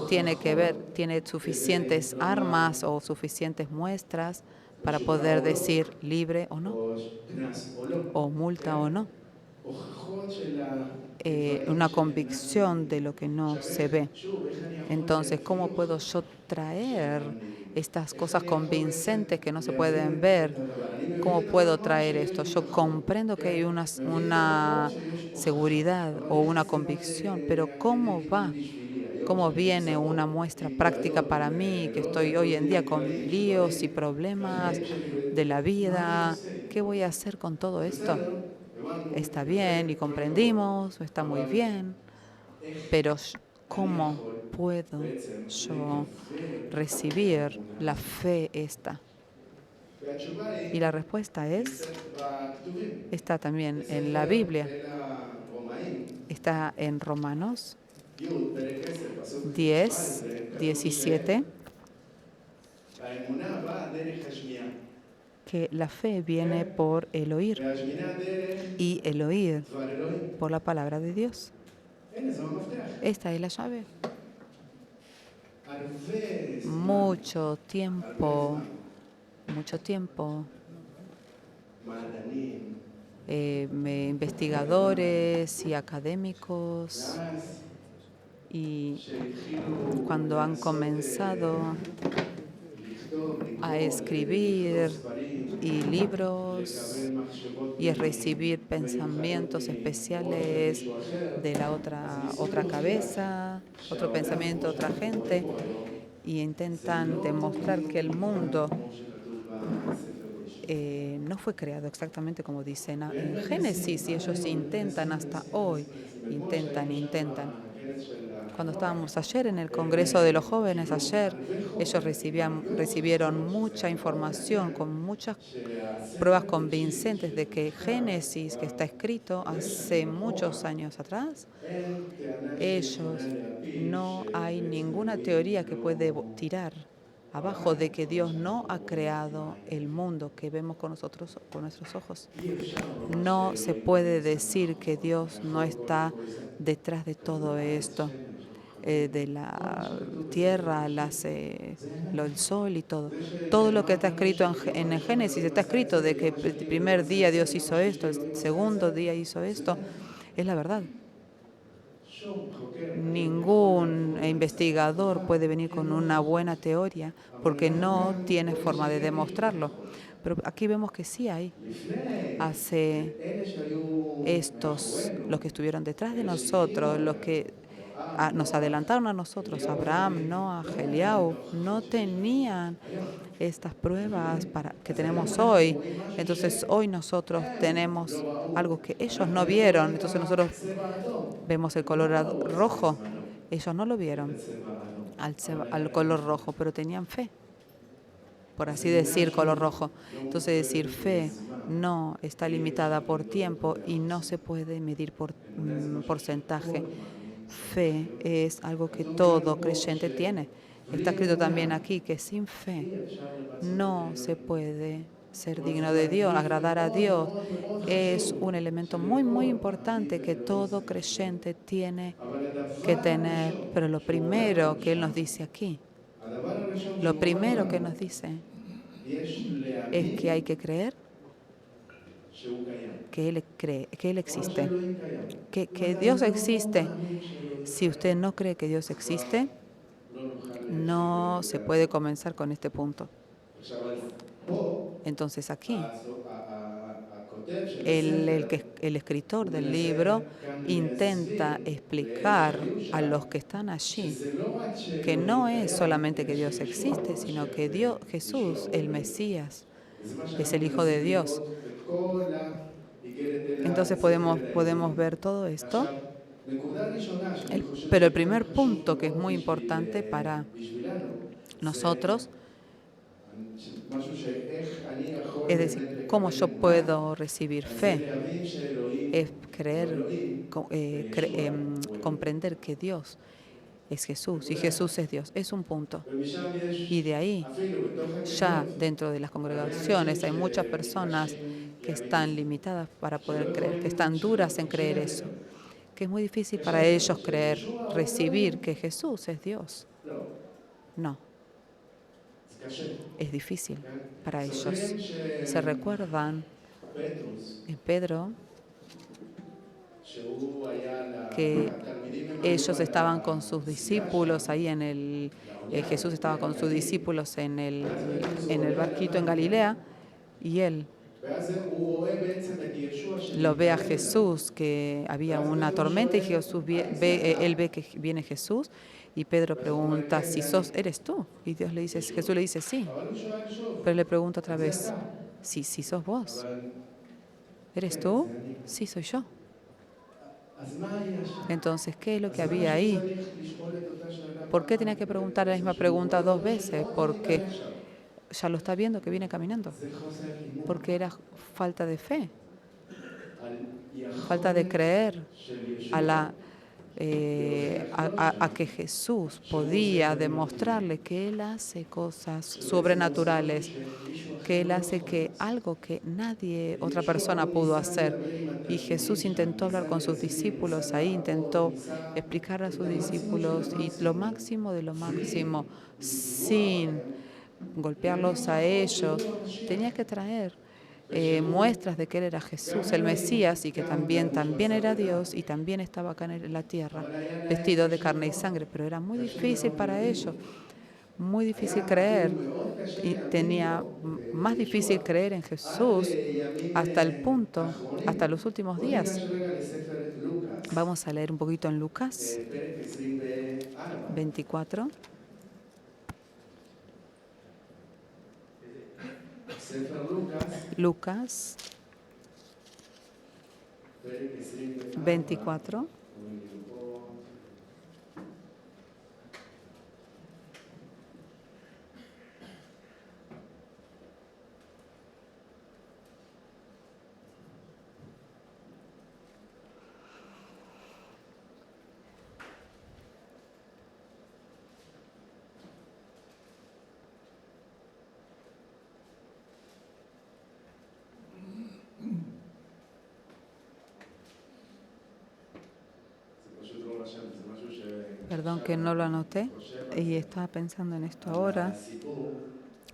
tiene suficientes armas o suficientes muestras para poder decir libre o no, o multa o no. Una convicción de lo que no se ve. Entonces, ¿cómo puedo yo traer estas cosas convincentes que no se pueden ver? ¿Cómo puedo traer esto? Yo comprendo que hay una seguridad o una convicción, pero ¿cómo va? ¿Cómo viene una muestra práctica para mí, que estoy hoy en día con líos y problemas de la vida? ¿Qué voy a hacer con todo esto? Está bien y comprendimos, está muy bien, pero ¿cómo puedo yo recibir la fe esta? Y la respuesta está también en la Biblia, está en Romanos 10, 17, que la fe viene por el oír y el oír por la palabra de Dios. Esta es la llave. Mucho tiempo, investigadores y académicos, y cuando han comenzado a escribir y libros y a recibir pensamientos especiales de la otra cabeza, otro pensamiento, otra gente, y intentan demostrar que el mundo no fue creado exactamente como dicen en Génesis, y ellos intentan hasta hoy, intentan. Cuando estábamos ayer en el Congreso de los Jóvenes, ellos recibieron mucha información con muchas pruebas convincentes de que Génesis, que está escrito hace muchos años atrás, no hay ninguna teoría que puede tirar abajo de que Dios no ha creado el mundo que vemos con nosotros, con nuestros ojos. No se puede decir que Dios no está detrás de todo esto, de la tierra, el sol y todo. Todo lo que está escrito en el Génesis está escrito de que el primer día Dios hizo esto, el segundo día hizo esto. Es la verdad. Ningún investigador puede venir con una buena teoría porque no tiene forma de demostrarlo. Pero aquí vemos que sí hay. Hace los que estuvieron detrás de nosotros, los que nos adelantaron a nosotros, Abraham, Noah, Eliau, no tenían estas pruebas que tenemos hoy. Entonces hoy nosotros tenemos algo que ellos no vieron. Entonces nosotros vemos el color rojo. Ellos no lo vieron al color rojo, pero tenían fe, por así decir, color rojo. Entonces decir fe no está limitada por tiempo y no se puede medir por porcentaje. Fe es algo que todo creyente tiene. Está escrito también aquí que sin fe no se puede ser digno de Dios, agradar a Dios. Es un elemento muy, muy importante que todo creyente tiene que tener. Pero lo primero que Él nos dice aquí, lo primero que nos dice es que hay que creer que Él existe, que Dios existe. Si usted no cree que Dios existe, no se puede comenzar con este punto. Entonces aquí, el escritor del libro intenta explicar a los que están allí que no es solamente que Dios existe, sino que Jesús, el Mesías, es el Hijo de Dios. Entonces podemos ver todo esto. Pero el primer punto que es muy importante para nosotros, es decir, cómo yo puedo recibir fe, es comprender que Dios es Jesús y Jesús es Dios. Es un punto. Y de ahí, ya dentro de las congregaciones, hay muchas personas que están limitadas para poder creer, que están duras en creer eso, que es muy difícil para ellos creer, recibir que Jesús es Dios. No. Es difícil para ellos. ¿Se recuerdan en Pedro que ellos estaban con sus discípulos ahí Jesús estaba con sus discípulos en el barquito en Galilea y él lo ve a Jesús, que había una tormenta y él ve que viene Jesús y Pedro pregunta si eres tú, y Jesús le dice sí, pero le pregunta otra vez, sí sos vos, ¿eres tú? Sí, soy yo. Entonces, ¿qué es lo que había ahí? ¿Por qué tenía que preguntar la misma pregunta 2 veces? Porque ya lo está viendo que viene caminando. Porque era falta de fe, falta de creer a que Jesús podía demostrarle que Él hace cosas sobrenaturales, que Él hace algo que otra persona pudo hacer. Y Jesús intentó hablar con sus discípulos ahí, intentó explicar a sus discípulos y lo máximo de lo máximo, sin golpearlos a ellos, tenía que traer muestras de que Él era Jesús, el Mesías, y que también era Dios y también estaba acá en la tierra, vestido de carne y sangre. Pero era muy difícil para ellos, muy difícil creer. Y tenía más difícil creer en Jesús hasta los últimos días. Vamos a leer un poquito en Lucas 24. Lucas 24. Perdón que no lo anoté y estaba pensando en esto ahora,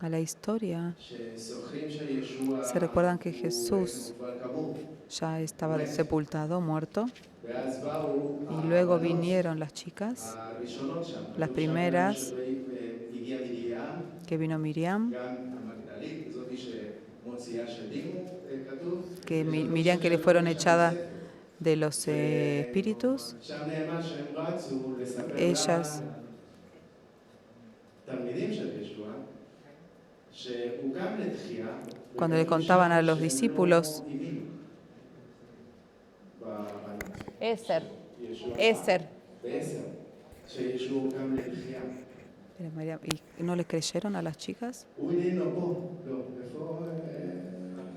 a la historia. Se recuerdan que Jesús ya estaba sepultado, muerto, y luego vinieron las chicas, las primeras, que vino Miriam, que Miriam que le fueron echadas de los espíritus. Ellas, cuando le contaban a los discípulos, Eser. Pero María, ¿y no les creyeron a las chicas?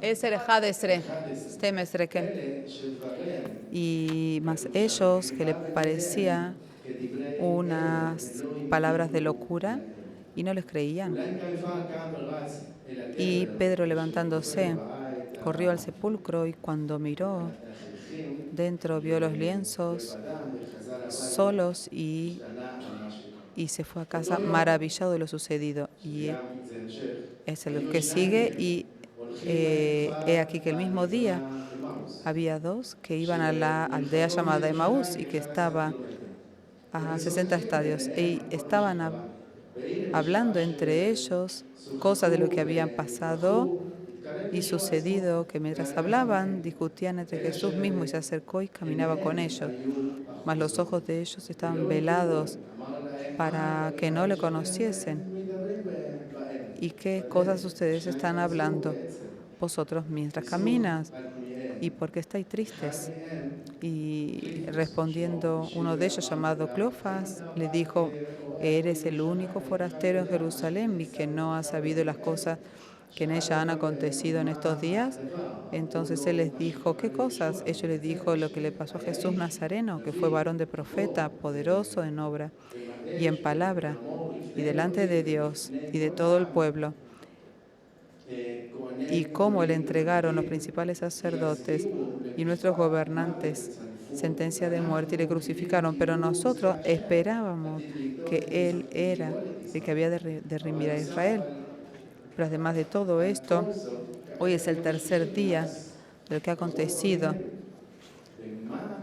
Eser, Hadesre, Stemesreken. Y más ellos, que le parecía unas palabras de locura, y no les creían. Y Pedro, levantándose, corrió al sepulcro y cuando miró dentro vio los lienzos solos y se fue a casa maravillado de lo sucedido. Y es el que sigue y he aquí que el mismo día había dos que iban a la aldea llamada Emaús y que estaba a 60 estadios y estaban hablando entre ellos cosas de lo que habían pasado y sucedido, que mientras hablaban discutían entre Jesús mismo y se acercó y caminaba con ellos, mas los ojos de ellos estaban velados para que no le conociesen. ¿Y qué cosas ustedes están hablando vosotros mientras caminas? ¿Y por qué estáis tristes? Y respondiendo uno de ellos, llamado Cleofas, le dijo: ¿eres el único forastero en Jerusalén y que no has sabido las cosas que en ella han acontecido en estos días? Entonces él les dijo: ¿qué cosas? Ellos les dijo lo que le pasó a Jesús Nazareno, que fue varón de profeta, poderoso en obra y en palabra, y delante de Dios y de todo el pueblo, y cómo le entregaron los principales sacerdotes y nuestros gobernantes sentencia de muerte y le crucificaron, pero nosotros esperábamos que Él era el que había de redimir a Israel. Pero además de todo esto, hoy es el tercer día de lo que ha acontecido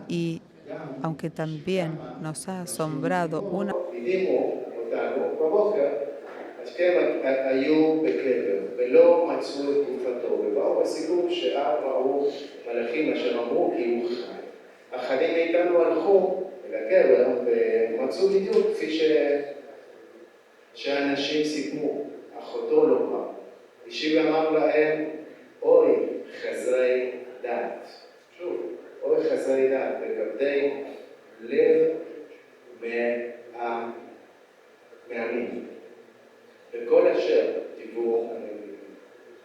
y aunque también nos ha asombrado una השכם היו בקבר, ולא מצאו את גופתו, ובאו בסיפור שאז ראו מלאכים אשר אמרו כי הוא חי. אחדים מאיתנו הלכו אל הקבר ומצאו בדיוק כפי שאנשים סיכמו, אחותו לא באה. השיב ואמר להם, אוי חסרי דעת. שוב, אוי חסרי דעת, וכבדי לב מהמין. וכל אשר דיברו הנביאים.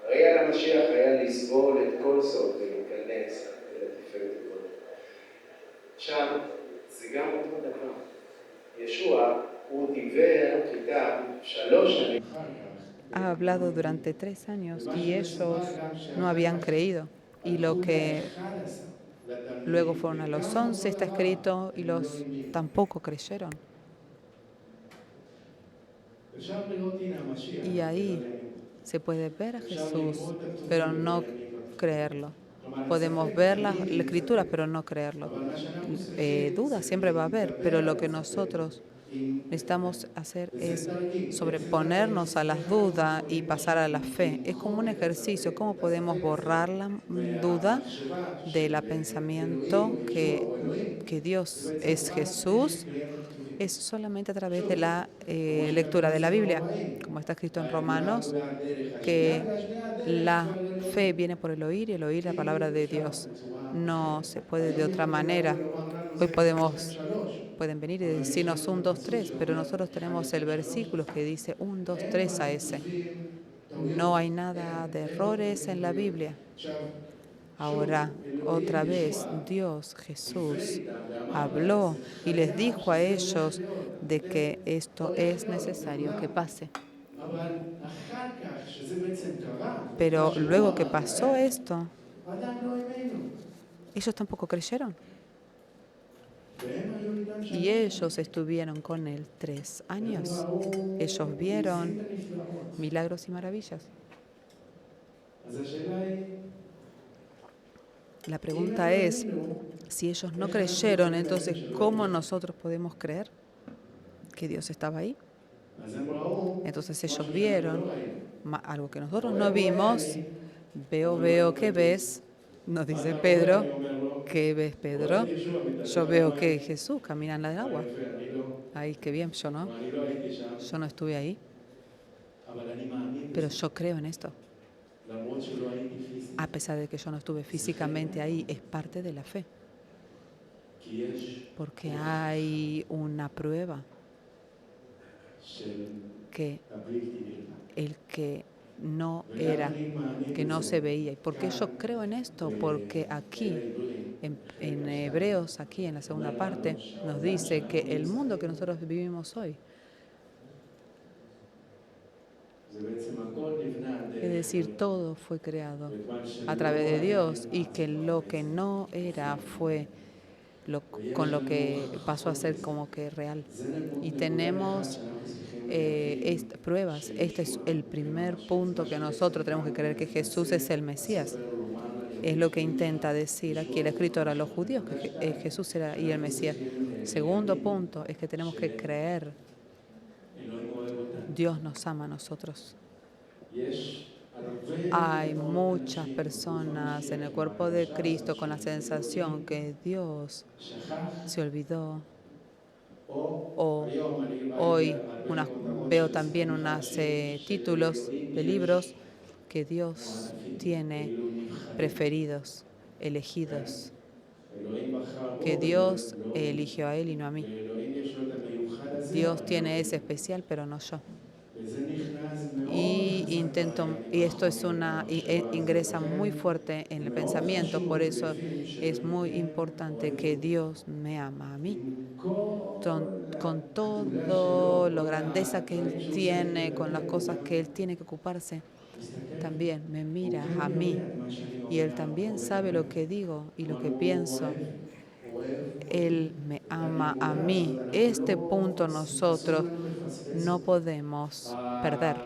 הרי על המשיח היה לסבול את כל זאת ולהיכנס אל התפארת הגדולה. שם זה גם אותו דבר. ישוע הוא דיבר איתם 3 שנים. Ha hablado durante 3 años y ellos no habían creído. Y lo que luego fueron a los 11 está escrito y los tampoco creyeron. Y ahí se puede ver a Jesús, pero no creerlo. Podemos ver las escrituras, pero no creerlo. Duda siempre va a haber, pero lo que nosotros necesitamos hacer es sobreponernos a las dudas y pasar a la fe. Es como un ejercicio. ¿Cómo podemos borrar la duda del pensamiento que Dios es Jesús? Es solamente a través de la lectura de la Biblia, como está escrito en Romanos, que la fe viene por el oír y el oír la palabra de Dios. No se puede de otra manera. Hoy pueden venir y decirnos 1, 2, 3, pero nosotros tenemos el versículo que dice 1, 2, 3 a ese. No hay nada de errores en la Biblia. Ahora, otra vez, Dios, Jesús, habló y les dijo a ellos de que esto es necesario que pase. Pero luego que pasó esto, ellos tampoco creyeron. Y ellos estuvieron con él 3 años. Ellos vieron milagros y maravillas. La pregunta es, si ellos no creyeron, entonces, ¿cómo nosotros podemos creer que Dios estaba ahí? Entonces ellos vieron algo que nosotros no vimos. Veo, ¿qué ves? Nos dice Pedro. ¿Qué ves, Pedro? Yo veo que Jesús camina en el agua. Ay, qué bien, yo no. Yo no estuve ahí. Pero yo creo en esto. A pesar de que yo no estuve físicamente ahí, es parte de la fe. Porque hay una prueba que el que no era, que no se veía. ¿Y por qué yo creo en esto? Porque aquí, en Hebreos, aquí en la segunda parte, nos dice que el mundo que nosotros vivimos hoy, es decir, todo fue creado a través de Dios y que lo que no era fue con lo que pasó a ser como que real. Y tenemos pruebas. Este es el primer punto que nosotros tenemos que creer, que Jesús es el Mesías. Es lo que intenta decir aquí el escritor a los judíos, que Jesús era y el Mesías. Segundo punto es que tenemos que creer. Dios nos ama a nosotros. Hay muchas personas en el cuerpo de Cristo con la sensación que Dios se olvidó. O hoy veo también unos títulos de libros que Dios tiene preferidos, elegidos, que Dios eligió a él y no a mí. Dios tiene ese especial, pero no yo. Y esto es ingresa muy fuerte en el pensamiento, por eso es muy importante que Dios me ama a mí. Con todo lo grandeza que Él tiene, con las cosas que Él tiene que ocuparse, también me mira a mí. Y Él también sabe lo que digo y lo que pienso. Él me ama a mí. Este punto nosotros no podemos perder.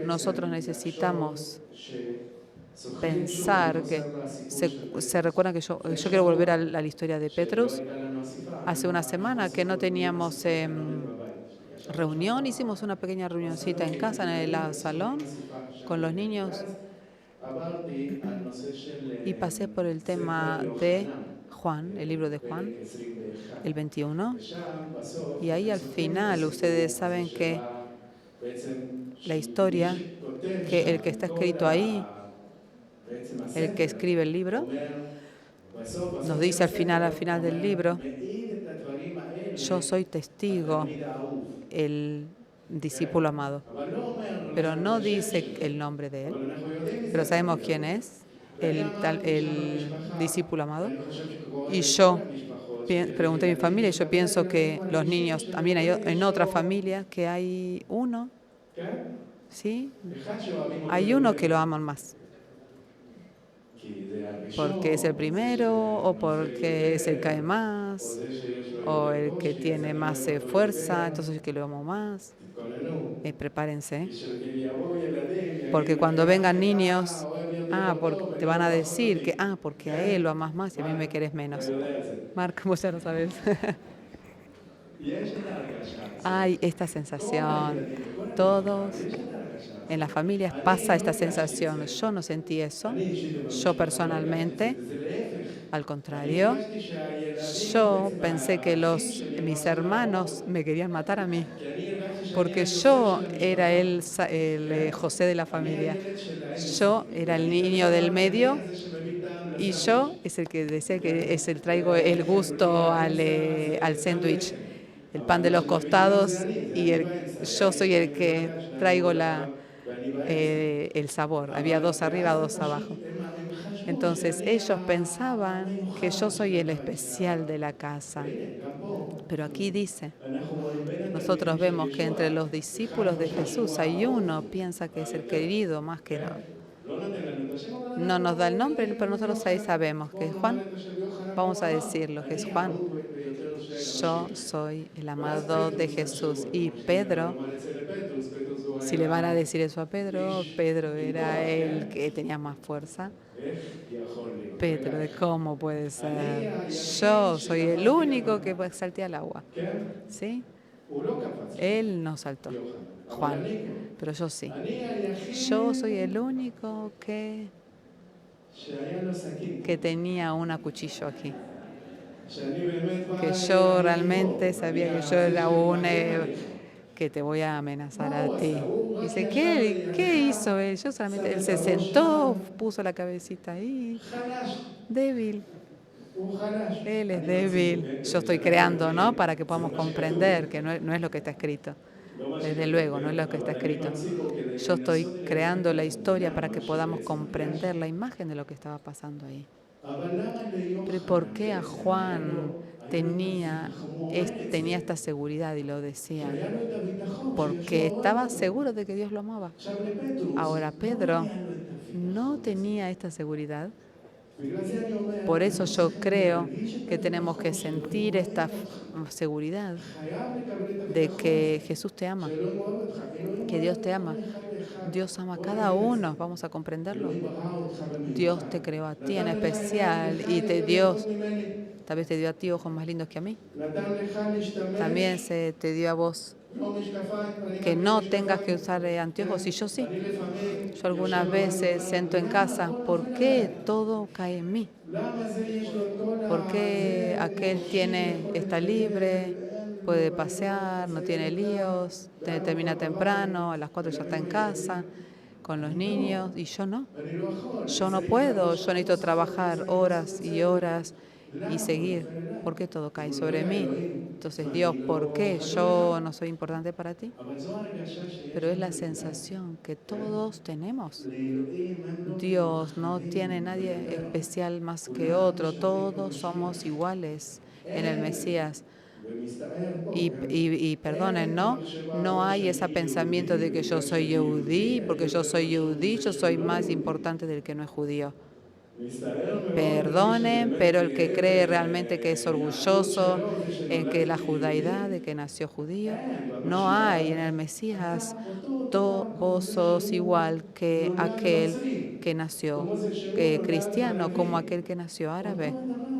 Nosotros necesitamos pensar que se recuerdan que yo quiero volver a la historia de Petrus. Hace una semana que no teníamos reunión, hicimos una pequeña reunioncita en casa, en el salón, con los niños. Y pasé por el tema de Juan, el libro de Juan, el 21. Y ahí al final ustedes saben que la historia, que el que está escrito ahí, el que escribe el libro, nos dice al final del libro, yo soy testigo, el discípulo amado. Pero no dice el nombre de él, pero sabemos quién es, el discípulo amado. Y yo pregunté a mi familia y yo pienso que los niños, también hay en otra familia que hay uno, ¿sí? Hay uno que lo aman más. Porque es el primero, o porque es el que cae más, o el que tiene más fuerza, entonces el que lo amo más. Prepárense. Porque cuando vengan niños, porque te van a decir que, porque a él lo amas más y a mí me querés menos. Marc, vos ya lo sabes. Hay esta sensación. Todos en las familias pasa esta sensación. Yo no sentí eso. Yo personalmente, al contrario, yo pensé que mis hermanos me querían matar a mí. Porque yo era el José de la familia. Yo era el niño del medio y yo es el que decía que traigo el gusto al sándwich, el pan de los costados, y yo soy el que traigo el sabor. Había 2 arriba, 2 abajo. Entonces ellos pensaban que yo soy el especial de la casa. Pero aquí dice, nosotros vemos que entre los discípulos de Jesús hay uno piensa que es el querido más que no. No nos da el nombre, pero nosotros ahí sabemos que es Juan. Vamos a decirlo, que es Juan. Yo soy el amado de Jesús. Y Pedro, si le van a decir eso a Pedro, Pedro era el que tenía más fuerza. Pedro, ¿cómo puede ser? Yo soy el único que salté al agua. ¿Sí? Él no saltó, Juan, pero yo sí. Yo soy el único que tenía un cuchillo aquí. Que yo realmente sabía que yo era que te voy a amenazar a ti. Dice, ¿qué hizo él? Yo solamente, él se sentó, puso la cabecita ahí. Débil. Él es débil. Yo estoy creando, ¿no? Para que podamos comprender que no es lo que está escrito. Desde luego, no es lo que está escrito. Yo estoy creando la historia para que podamos comprender la imagen de lo que estaba pasando ahí. Pero ¿por qué a Juan tenía esta seguridad y lo decía? Porque estaba seguro de que Dios lo amaba. Ahora Pedro no tenía esta seguridad. Por eso yo creo que tenemos que sentir esta seguridad de que Jesús te ama, que Dios te ama. Dios ama a cada uno, vamos a comprenderlo. Dios te creó a ti en especial y tal vez te dio a ti ojos más lindos que a mí. También se te dio a vos que no tengas que usar anteojos y yo sí. Yo algunas veces siento en casa, ¿por qué todo cae en mí? ¿Por qué aquel está libre, puede pasear, no tiene líos, termina temprano, a las 4 ya está en casa con los niños y yo no? Yo no puedo, yo necesito trabajar horas y horas y seguir. ¿Por qué todo cae sobre mí? Entonces, Dios, ¿por qué yo no soy importante para ti? Pero es la sensación que todos tenemos. Dios no tiene nadie especial más que otro. Todos somos iguales en el Mesías. Y perdonen, no hay ese pensamiento de que yo soy yehudí, porque yo soy yehudí, yo soy más importante del que no es judío. Perdonen, pero el que cree realmente que es orgulloso en que la judaidad, de que nació judío, no hay en el Mesías. Vos sos igual que aquel que nació cristiano, como aquel que nació árabe.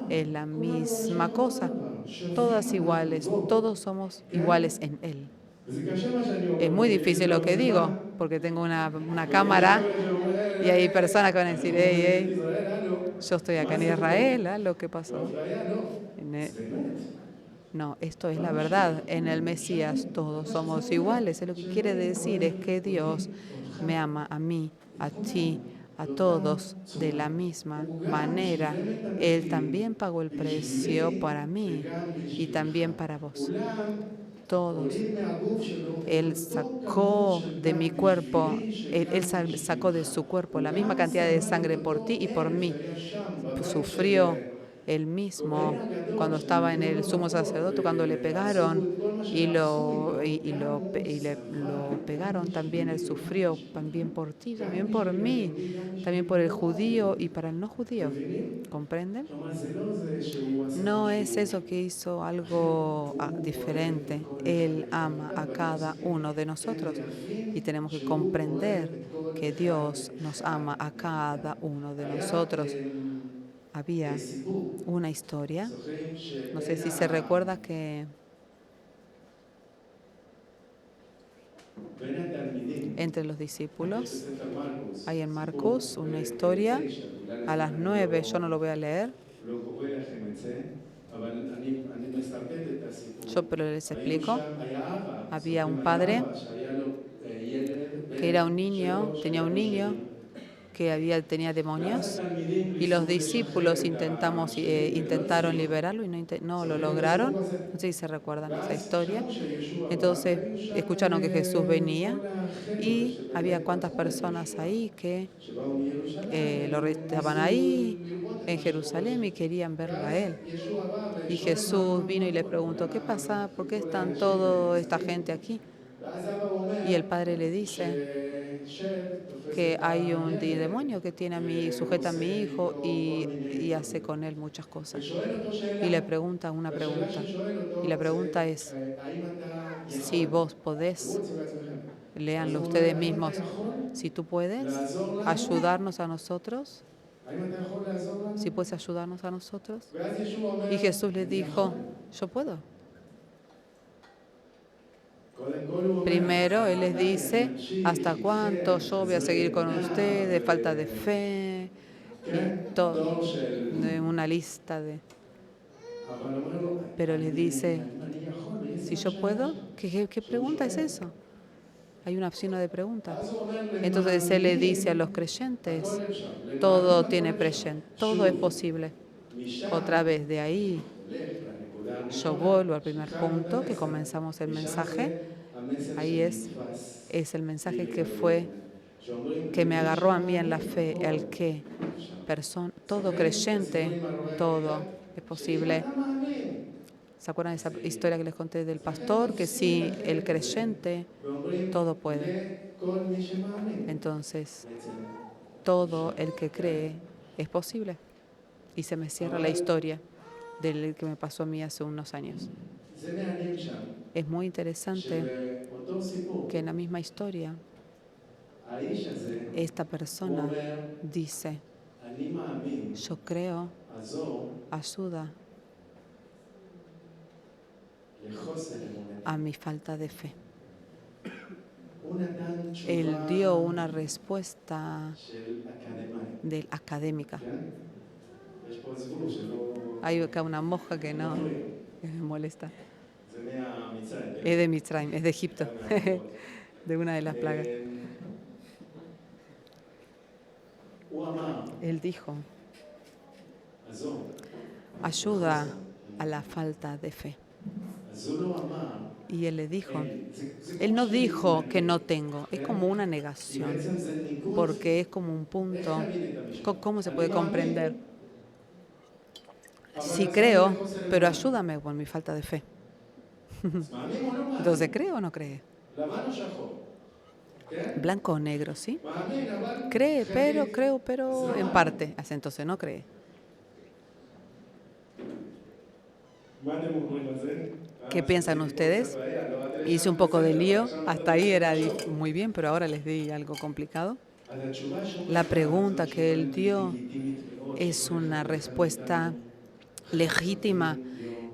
Es la misma cosa. Todas iguales, todos somos iguales en Él. Es muy difícil lo que digo, porque tengo una cámara y hay personas que van a decir, hey, yo estoy acá en Israel, lo que pasó. No, esto es la verdad. En el Mesías todos somos iguales. Lo que quiere decir es que Dios me ama a mí, a ti, a todos de la misma manera. Él también pagó el precio para mí y también para vos. Todos. Él sacó de mi cuerpo, él sacó de su cuerpo la misma cantidad de sangre por ti y por mí. Sufrió él mismo cuando estaba en el sumo sacerdote, cuando le pegaron y lo pegaron, también él sufrió, también por ti, también por mí, también por el judío y para el no judío. ¿Comprenden? No es eso que hizo algo diferente. Él ama a cada uno de nosotros y tenemos que comprender que Dios nos ama a cada uno de nosotros. Había una historia, no sé si se recuerda que entre los discípulos hay en Marcos una historia a las 9, yo no lo voy a leer, pero les explico. Había un padre que era un niño, tenía un niño que tenía demonios y los discípulos intentaron liberarlo y no lo lograron. No sé si se recuerdan esa historia. Entonces escucharon que Jesús venía y había cuántas personas ahí que estaban ahí en Jerusalén y querían verlo a él. Y Jesús vino y le preguntó, ¿qué pasa? ¿Por qué están toda esta gente aquí? Y el padre le dice que hay un demonio que tiene sujeta a mi hijo y hace con él muchas cosas. Y le pregunta una pregunta. Y la pregunta es, si vos podés, léanlo ustedes mismos, si tú puedes ayudarnos a nosotros, si puedes ayudarnos a nosotros. Y Jesús le dijo, yo puedo. Primero, Él les dice, ¿hasta cuánto yo voy a seguir con ustedes? Falta de fe y todo, de una lista de... Pero les dice, si yo puedo, ¿qué pregunta es eso? Hay un signo de pregunta. Entonces Él le dice a los creyentes, todo tiene presente, todo es posible. Otra vez de ahí, yo vuelvo al primer punto que comenzamos el mensaje. Ahí es el mensaje que me agarró a mí en la fe, el que todo creyente, todo es posible. ¿Se acuerdan de esa historia que les conté del pastor? Que si el creyente, todo puede. Entonces, todo el que cree es posible. Y se me cierra la historia del que me pasó a mí hace unos años. Es muy interesante que en la misma historia, esta persona dice, yo creo, ayuda a mi falta de fe. Él dio una respuesta académica. Hay acá una mosca que me molesta. Es de Mitzrayim, es de Egipto, de una de las plagas. Él dijo, ayuda a la falta de fe. Y él le dijo, él no dijo que no tengo, es como una negación, porque es como un punto. ¿Cómo se puede comprender? Sí creo, pero ayúdame con mi falta de fe. Entonces, ¿cree o no cree? Blanco o negro, ¿sí? Creo, pero en parte. Entonces no cree. ¿Qué piensan ustedes? Hice un poco de lío. Hasta ahí era muy bien, pero ahora les di algo complicado. La pregunta que él dio es una respuesta legítima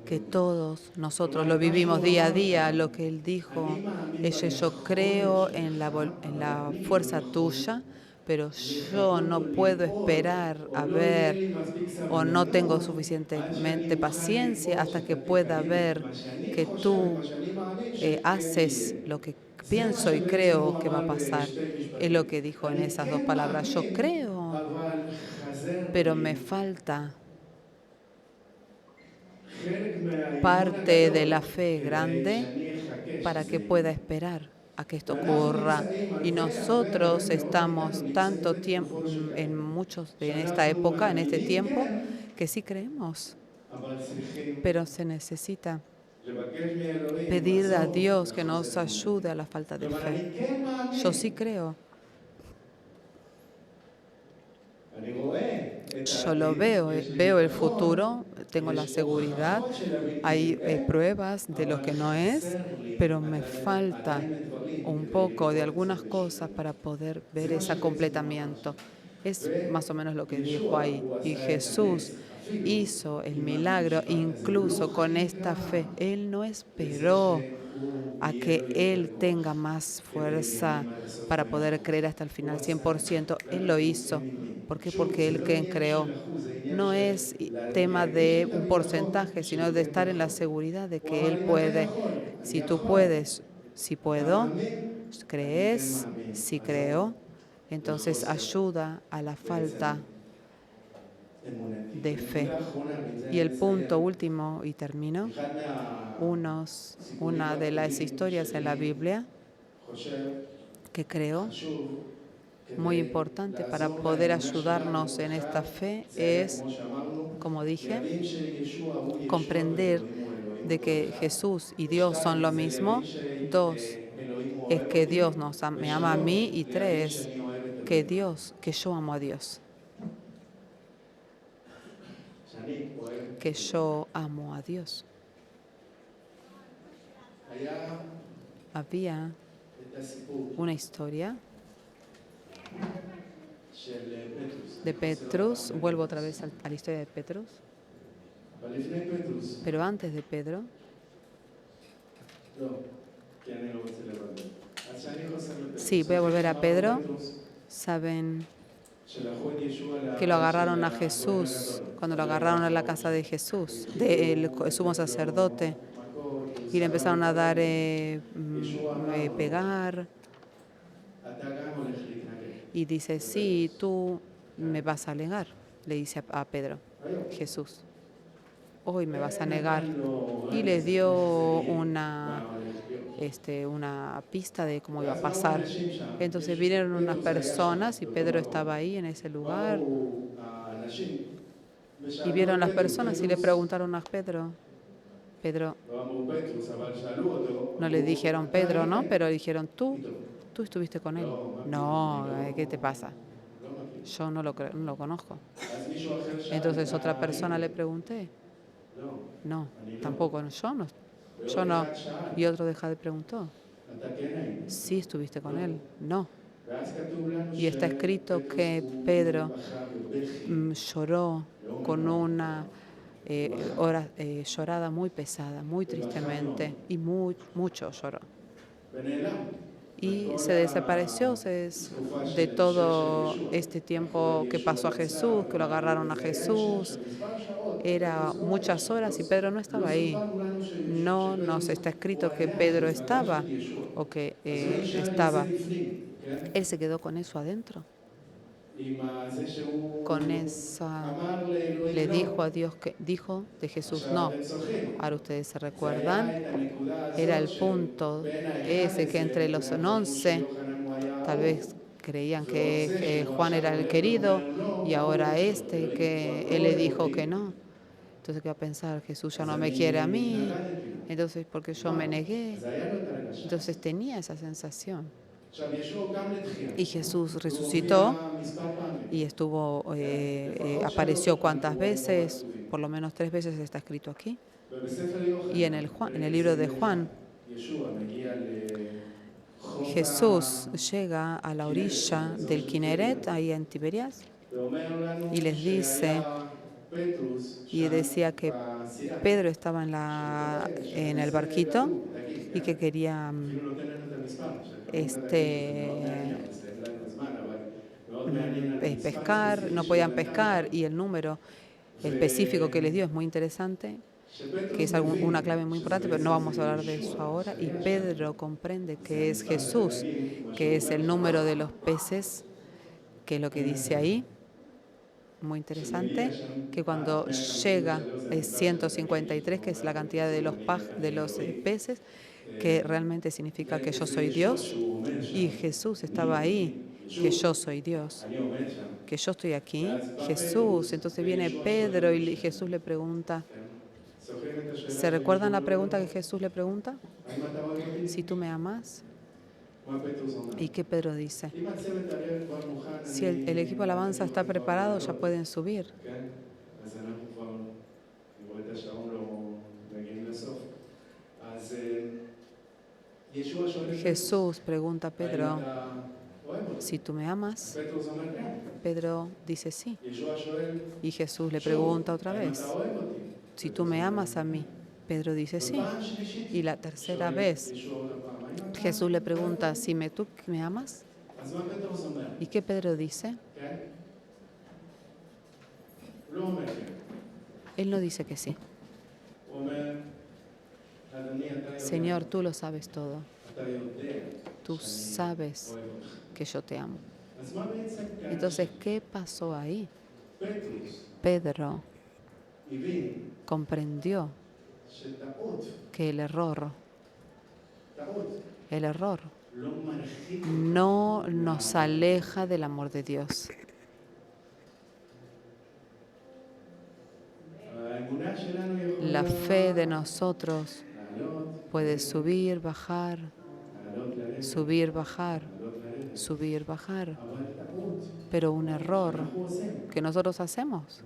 que todos nosotros lo vivimos día a día. Lo que él dijo es: yo creo en la fuerza tuya, pero yo no puedo esperar a ver, o no tengo suficientemente paciencia hasta que pueda ver que tú haces lo que pienso y creo que va a pasar. Es lo que dijo en esas dos palabras. Yo creo, pero me falta parte de la fe grande para que pueda esperar a que esto ocurra. Y nosotros estamos tanto tiempo, en esta época, en este tiempo, que sí creemos, pero se necesita pedir a Dios que nos ayude a la falta de fe. Yo sí creo. Yo lo veo el futuro, tengo la seguridad, hay pruebas de lo que no es, pero me falta un poco de algunas cosas para poder ver ese completamiento. Es más o menos lo que dijo ahí. Y Jesús hizo el milagro incluso con esta fe. Él no esperó a que Él tenga más fuerza para poder creer hasta el final 100%. Él lo hizo. ¿Por qué? Porque Él creó. No es tema de un porcentaje, sino de estar en la seguridad de que Él puede. Si tú puedes, si puedo, crees, si creo, entonces ayuda a la falta de fe. Y el punto último, y termino, una de las historias en la Biblia que creo muy importante para poder ayudarnos en esta fe es, como dije, comprender de que Jesús y Dios son lo mismo. Dos, es que Dios me ama a mí, y 3, que yo amo a Dios, que yo amo a Dios. Había una historia de Petrus, vuelvo otra vez a la historia de Petrus, pero antes de Pedro, sí, voy a volver a Pedro. Saben que lo agarraron a Jesús, cuando lo agarraron a la casa de Jesús, del sumo sacerdote, y le empezaron a dar, pegar, y dice, sí, tú me vas a negar, le dice a Pedro, Jesús, hoy me vas a negar. Y le dio una pista de cómo iba a pasar. Entonces vinieron unas personas y Pedro estaba ahí en ese lugar. Y vieron las personas y le preguntaron a Pedro. No le dijeron Pedro, ¿no? Pero dijeron, ¿tú estuviste con él? No, ¿qué te pasa? Yo no lo conozco. Entonces otra persona le pregunté. No, tampoco, yo no. Y otro de preguntó, ¿sí estuviste con él? No. Y está escrito que Pedro lloró con una llorada muy pesada, muy tristemente, y mucho lloró. Y se desapareció de todo este tiempo que pasó a Jesús, que lo agarraron a Jesús. Era muchas horas y Pedro no estaba ahí. No nos está escrito que Pedro estaba o que estaba. Él se quedó con eso adentro. Con eso le dijo a Dios, que dijo de Jesús, no. Ahora ustedes se recuerdan, era el punto ese que entre los 11, tal vez creían que Juan era el querido, y ahora que él le dijo que no. Entonces, ¿qué va a pensar? Jesús ya no me quiere a mí, entonces porque yo me negué. Entonces tenía esa sensación. Y Jesús resucitó y apareció ¿cuántas veces? Por lo menos 3 veces está escrito aquí. Y en el libro de Juan, Jesús llega a la orilla del Kineret, ahí en Tiberias, y les dice, y decía que Pedro estaba en el barquito y que quería pescar, no podían pescar, y el número específico que les dio es muy interesante, que es una clave muy importante, pero no vamos a hablar de eso ahora. Y Pedro comprende que es Jesús, que es el número de los peces, que es lo que dice ahí. Muy interesante, que cuando llega es 153, que es la cantidad de los peces, que realmente significa que yo soy Dios, y Jesús estaba ahí, que yo soy Dios, que yo estoy aquí, Jesús. Entonces viene Pedro y Jesús le pregunta, ¿se recuerdan la pregunta que Jesús le pregunta? Si tú me amas. ¿Y qué Pedro dice? Si el equipo de alabanza está preparado, ya pueden subir. Jesús pregunta a Pedro, si tú me amas. Pedro dice sí. Y Jesús le pregunta otra vez, si tú me amas a mí. Pedro dice sí. Y la tercera vez Jesús le pregunta, ¿tú me amas? ¿Y qué Pedro dice? Él no dice que sí. Señor, tú lo sabes todo. Tú sabes que yo te amo. Entonces, ¿qué pasó ahí? Pedro comprendió que el error no nos aleja del amor de Dios. La fe de nosotros puede subir, bajar, subir, bajar, subir, bajar. Pero un error que nosotros hacemos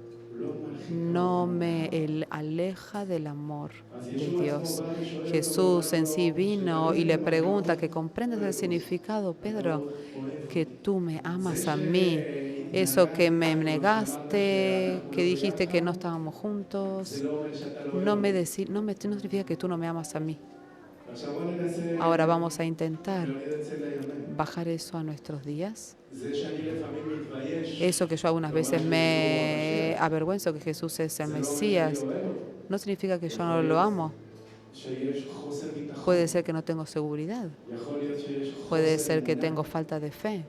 no me aleja del amor de Dios. Jesús en sí vino y le pregunta que comprendes el significado, Pedro, que tú me amas a mí. Eso que me negaste, que dijiste que no estábamos juntos, no significa que tú no me amas a mí. Ahora vamos a intentar bajar eso a nuestros días. Eso que yo algunas veces me avergüenzo que Jesús es el Mesías, no significa que yo no lo amo. Puede ser que no tengo seguridad. Puede ser que tengo falta de fe.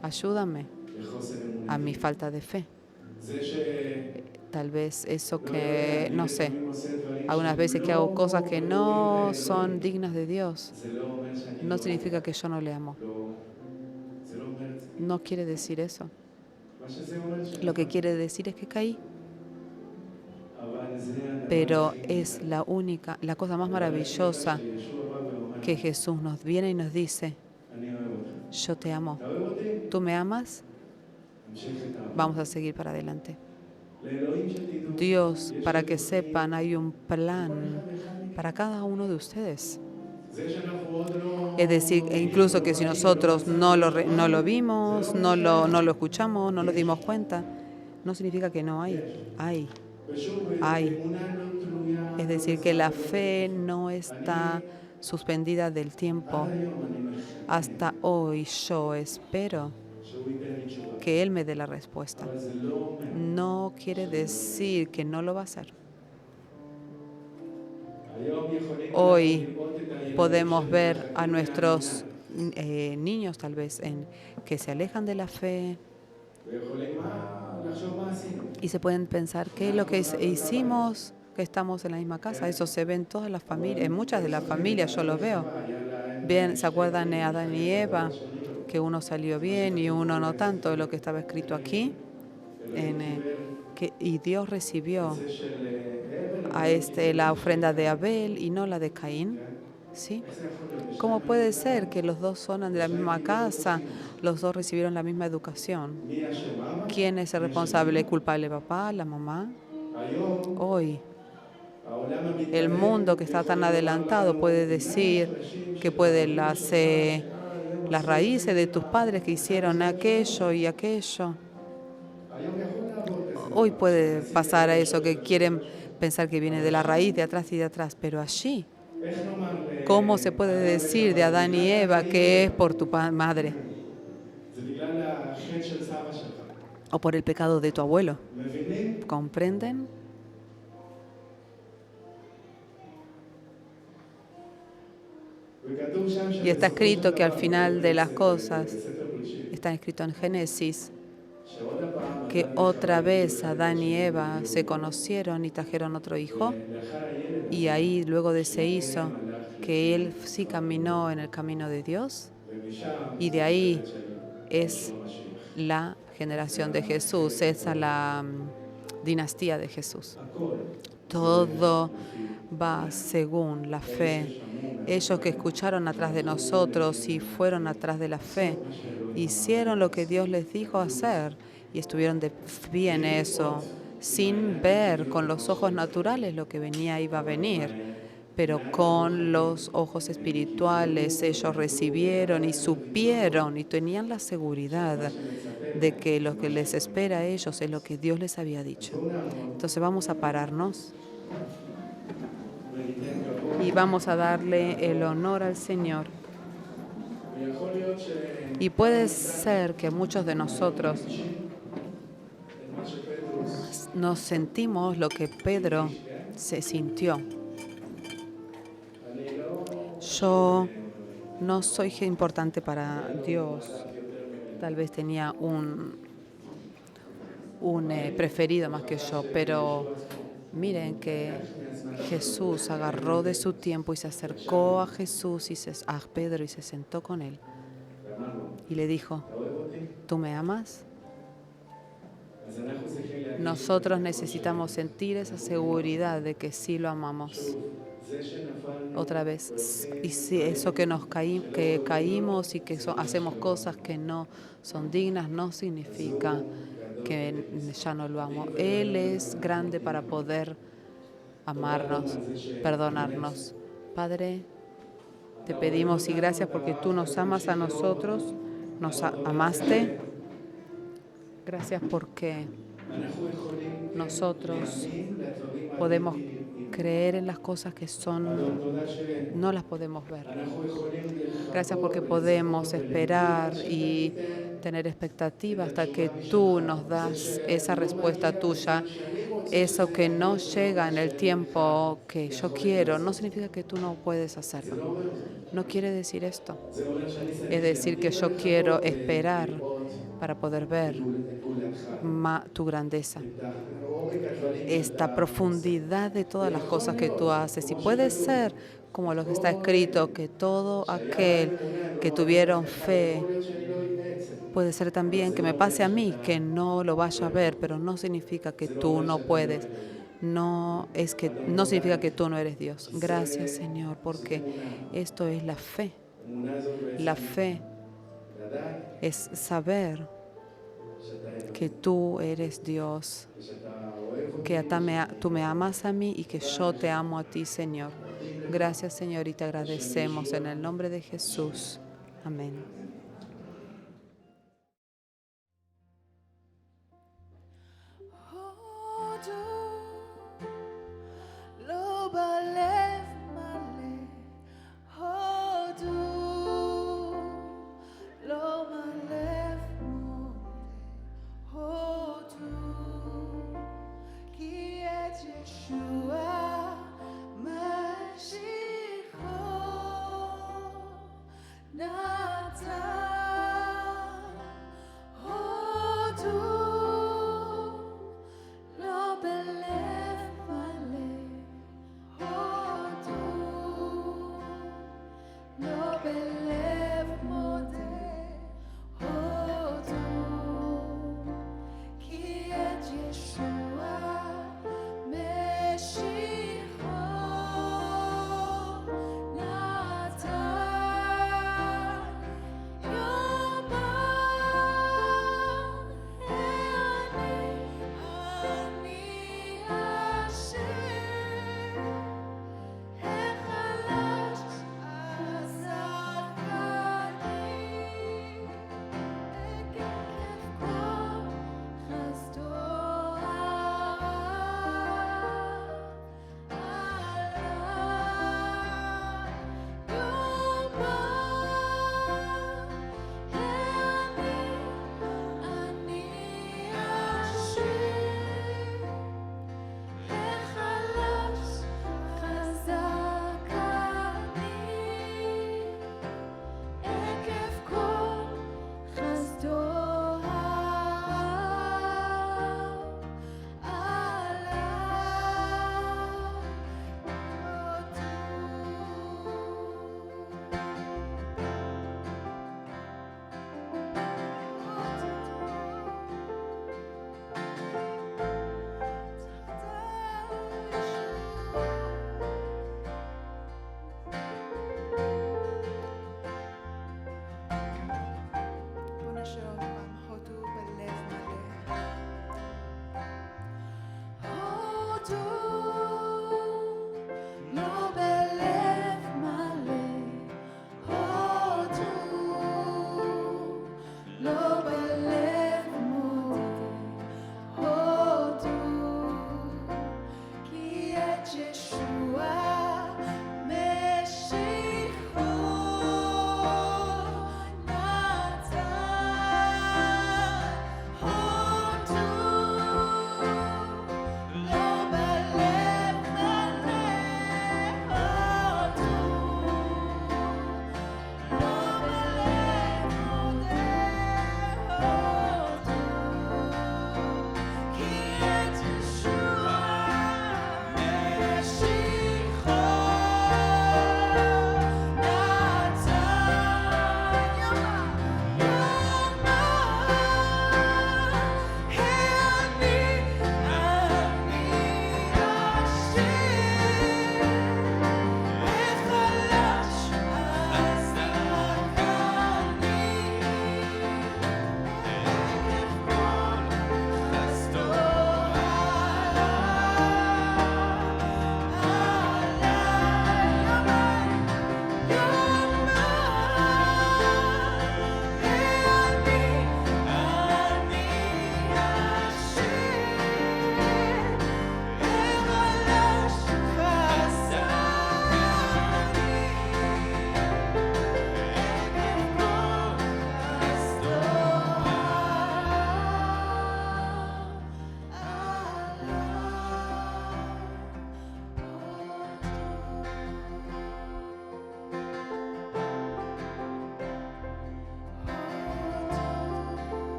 Ayúdame a mi falta de fe. Tal vez eso que, no sé, algunas veces que hago cosas que no son dignas de Dios, no significa que yo no le amo. No quiere decir eso. Lo que quiere decir es que caí. Pero es la cosa más maravillosa que Jesús nos viene y nos dice: yo te amo. ¿Tú me amas? Vamos a seguir para adelante. Dios, para que sepan, hay un plan para cada uno de ustedes. Es decir, incluso que si nosotros no lo vimos, no lo escuchamos, no nos dimos cuenta, no significa que no hay. Hay. Es decir, que la fe no está suspendida del tiempo. Hasta hoy yo espero que Él me dé la respuesta. No quiere decir que no lo va a hacer. Hoy podemos ver a nuestros niños tal vez que se alejan de la fe y se pueden pensar qué es lo que hicimos, que estamos en la misma casa. Eso se ve en todas las familias, en muchas de las familias yo lo veo. Bien, ¿se acuerdan de Adán y Eva? Que uno salió bien y uno no tanto, de lo que estaba escrito aquí. Y Dios recibió la ofrenda de Abel y no la de Caín. ¿Sí? ¿Cómo puede ser que los dos son de la misma casa, los dos recibieron la misma educación? ¿Quién es el responsable? ¿El culpable, papá, la mamá? Hoy, el mundo que está tan adelantado puede decir que las raíces de tus padres que hicieron aquello y aquello. Hoy puede pasar a eso, que quieren pensar que viene de la raíz, de atrás y de atrás, pero allí, ¿cómo se puede decir de Adán y Eva que es por tu madre? O por el pecado de tu abuelo. ¿Comprenden? Y está escrito que al final de las cosas, está escrito en Génesis, que otra vez Adán y Eva se conocieron y trajeron otro hijo. Y ahí luego de ese hizo que él sí caminó en el camino de Dios. Y de ahí es la generación de Jesús, esa es la dinastía de Jesús. Todo va según la fe. Ellos que escucharon atrás de nosotros y fueron atrás de la fe, hicieron lo que Dios les dijo hacer y estuvieron de pie en eso, sin ver con los ojos naturales lo que iba a venir. Pero con los ojos espirituales ellos recibieron y supieron y tenían la seguridad de que lo que les espera a ellos es lo que Dios les había dicho. Entonces vamos a pararnos y vamos a darle el honor al Señor. Y puede ser que muchos de nosotros nos sentimos lo que Pedro se sintió. Yo no soy importante para Dios. Tal vez tenía un preferido más que yo, pero miren que Jesús agarró de su tiempo y se acercó a a Pedro y se sentó con él. Y le dijo: ¿tú me amas? Nosotros necesitamos sentir esa seguridad de que sí lo amamos. otra vez. Y si eso que que caímos y que hacemos cosas que no son dignas, no significa que ya no lo amo. Él es grande para poder amarnos, perdonarnos. Padre, te pedimos y gracias porque tú nos amas a nosotros, nos amaste. Gracias porque nosotros podemos creer en las cosas que no las podemos ver. Gracias porque podemos esperar y tener expectativa hasta que tú nos das esa respuesta tuya. Eso que no llega en el tiempo que yo quiero, no significa que tú no puedes hacerlo. No quiere decir esto. Es decir, que yo quiero esperar para poder ver tu grandeza, esta profundidad de todas las cosas que tú haces. Y puede ser, como lo que está escrito, que todo aquel que tuvieron fe, puede ser también que me pase a mí, que no lo vaya a ver, pero no significa que tú no puedes. No significa que tú no eres Dios. Gracias, Señor, porque esto es la fe. La fe es saber que tú eres Dios, que tú me amas a mí y que yo te amo a ti, Señor. Gracias, Señor, y te agradecemos en el nombre de Jesús. Amén.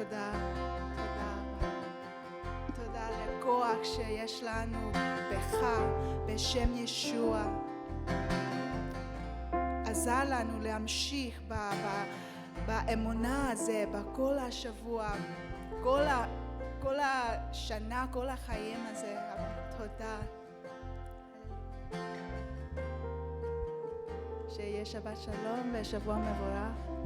תודה, תודה אבא. תודה לכוח שיש לנו בך, בשם ישוע. עזר לנו להמשיך באמונה הזה, בכל השבוע, כל השנה, כל החיים הזה. תודה. שיהיה שבת שלום ושבוע מבורך.